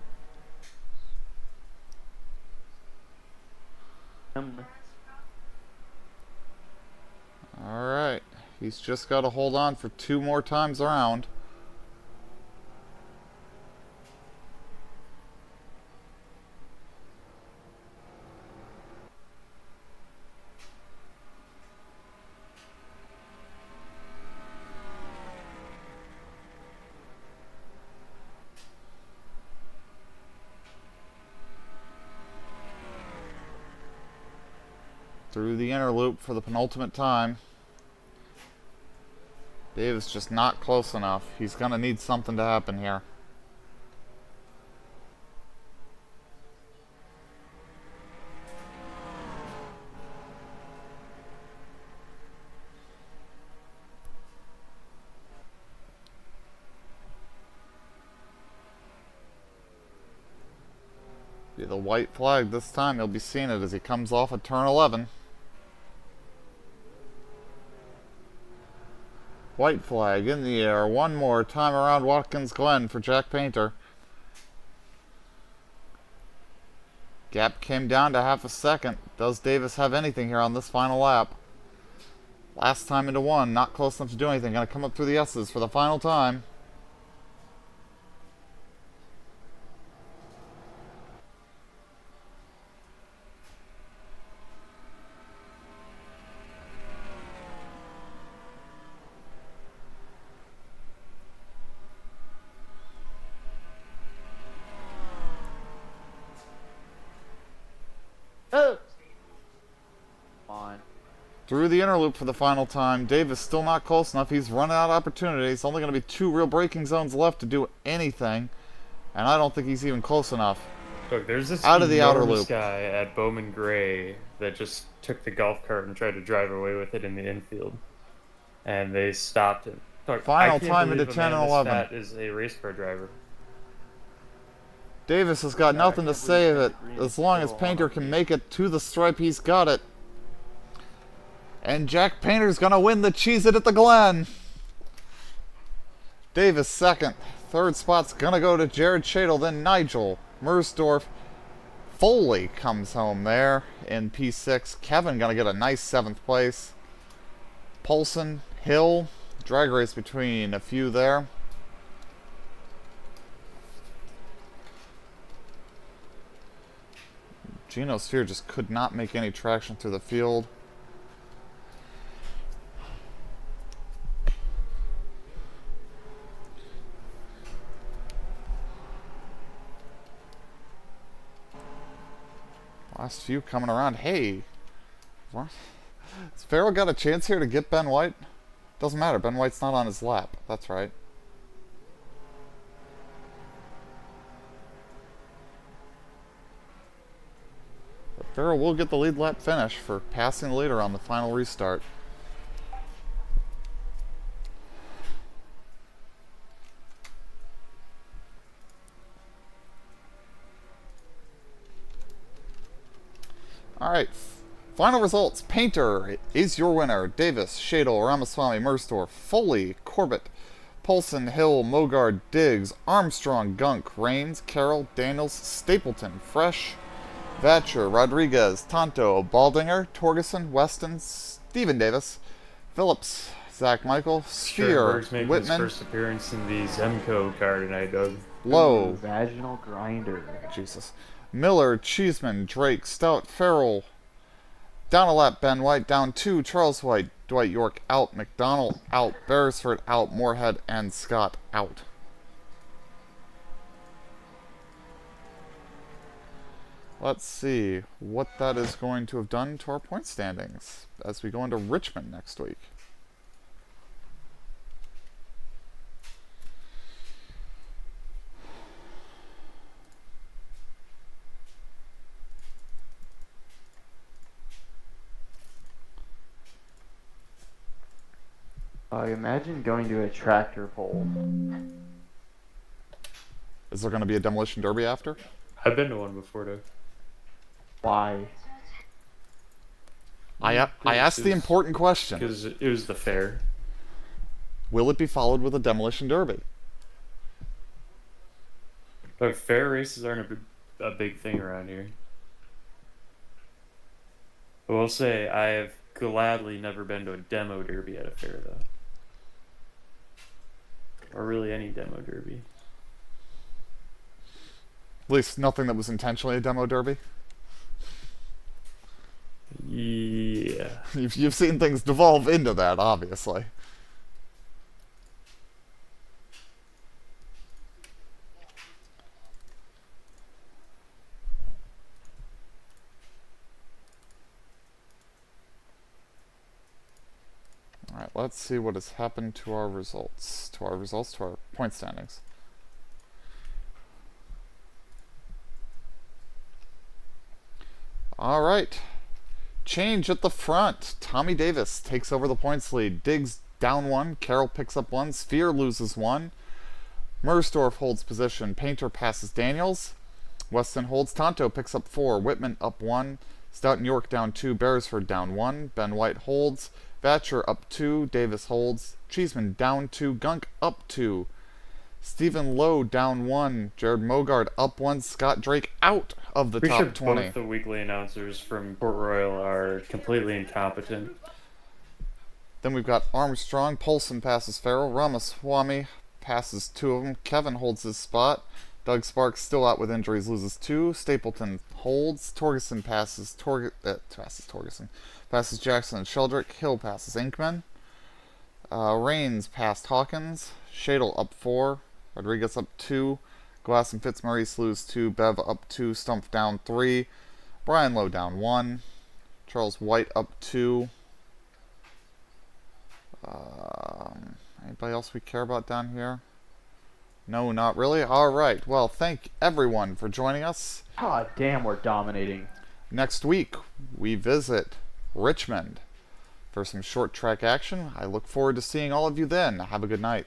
Alright. He's just got to hold on for 2 more times around. Through the inner loop for the penultimate time. Davis just not close enough. He's going to need something to happen here. Be the white flag this time. He'll be seeing it as he comes off at turn 11. White flag in the air. One more time around Watkins Glen for Jack Painter. Gap came down to half a second. Does Davis have anything here on this final lap? Last time into 1. Not close enough to do anything. Going to come up through the S's for the final time. Through the inner loop for the final time. Davis still not close enough. He's running out of opportunities. Only going to be 2 real braking zones left to do anything. And I don't think he's even close enough. Look, there's this Out of the outer enormous loop. guy at Bowman Gray that just took the golf cart and tried to drive away with it in the infield. And they stopped him. Look, Final I can't time believe into a 10 man and this 11. fat is a race car driver. Davis has got nothing to save it. As long as Painter can make it to the stripe, he's got it. And Jack Painter's gonna win the Cheez-It at the Glen. Davis second. Third spot's gonna go to Jared Shadle, then Nigel. Mersdorf. Foley comes home there in P6. Kevin gonna get a nice 7th place. Paulson, Hill. Drag race between a few there. Geno Sphere just could not make any traction through the field. Last few coming around. Hey, what? Has Farrell got a chance here to get Ben White? Doesn't matter. Ben White's not on his lap. That's right. But Farrell will get the lead lap finish for passing the leader on the final restart. Alright, final results. Painter is your winner. Davis, Shadle, Ramaswamy, Mersdorf, Foley, Corbett, Polson, Hill, Mogard, Diggs, Armstrong, Gunk, Rains, Carroll, Daniels, Stapleton, Fresh, Vatcher, Rodriguez, Tonto, Baldinger, Torgeson, Weston, Stephen Davis, Phillips, Zach Michael, Sphere, Berg's making his Whitman, first appearance in the Zemco car tonight, Doug. Lowe, Vaginal grinder. Jesus, Miller, Cheeseman, Drake, Stout, Farrell, down a lap, Ben White, down 2, Charles White, Dwight York out, McDonald out, Beresford out, Moorhead and Scott out. Let's see what that is going to have done to our point standings as we go into Richmond next week. Imagine going to a tractor pull. Is there going to be a demolition derby after? I've been to one before, Doug. Why? I asked the important question. Because it was the fair. Will it be followed with a demolition derby? Look, fair races aren't a big thing around here. I will say I have gladly never been to a demo derby at a fair, though. Or really any demo derby. At least nothing that was intentionally a demo derby. Yeah. You've seen things devolve into that, obviously. Alright, let's see what has happened to our results. To our point standings. Alright. Change at the front. Tommy Davis takes over the points lead. Diggs down 1. Carroll picks up 1. Sphere loses 1. Mersdorf holds position. Painter passes Daniels. Weston holds. Tonto picks up 4. Whitman up 1. Stout and York down 2. Beresford down 1. Ben White holds. Vatcher up 2. Davis holds. Cheeseman down 2. Gunk up 2. Stephen Lowe down 1. Jared Mogard up 1. Scott Drake out of the top 20. Both the weekly announcers from Port Royal are completely incompetent. Then we've got Armstrong. Polson passes Farrell. Ramaswamy passes 2 of them. Kevin holds his spot. Doug Sparks still out with injuries, loses 2. Stapleton holds. Torgeson passes Torgeson. Passes Jackson and Sheldrick. Hill passes Inkman. Rains passed Hawkins. Shadle up 4. Rodriguez up 2. Glass and Fitzmaurice lose 2. Bev up 2. Stumpf down 3. Brian Lowe down 1. Charles White up 2. Anybody else we care about down here? No, not really. All right. Well, thank everyone for joining us. God damn, we're dominating. Next week, we visit Richmond for some short track action. I look forward to seeing all of you then. Have a good night.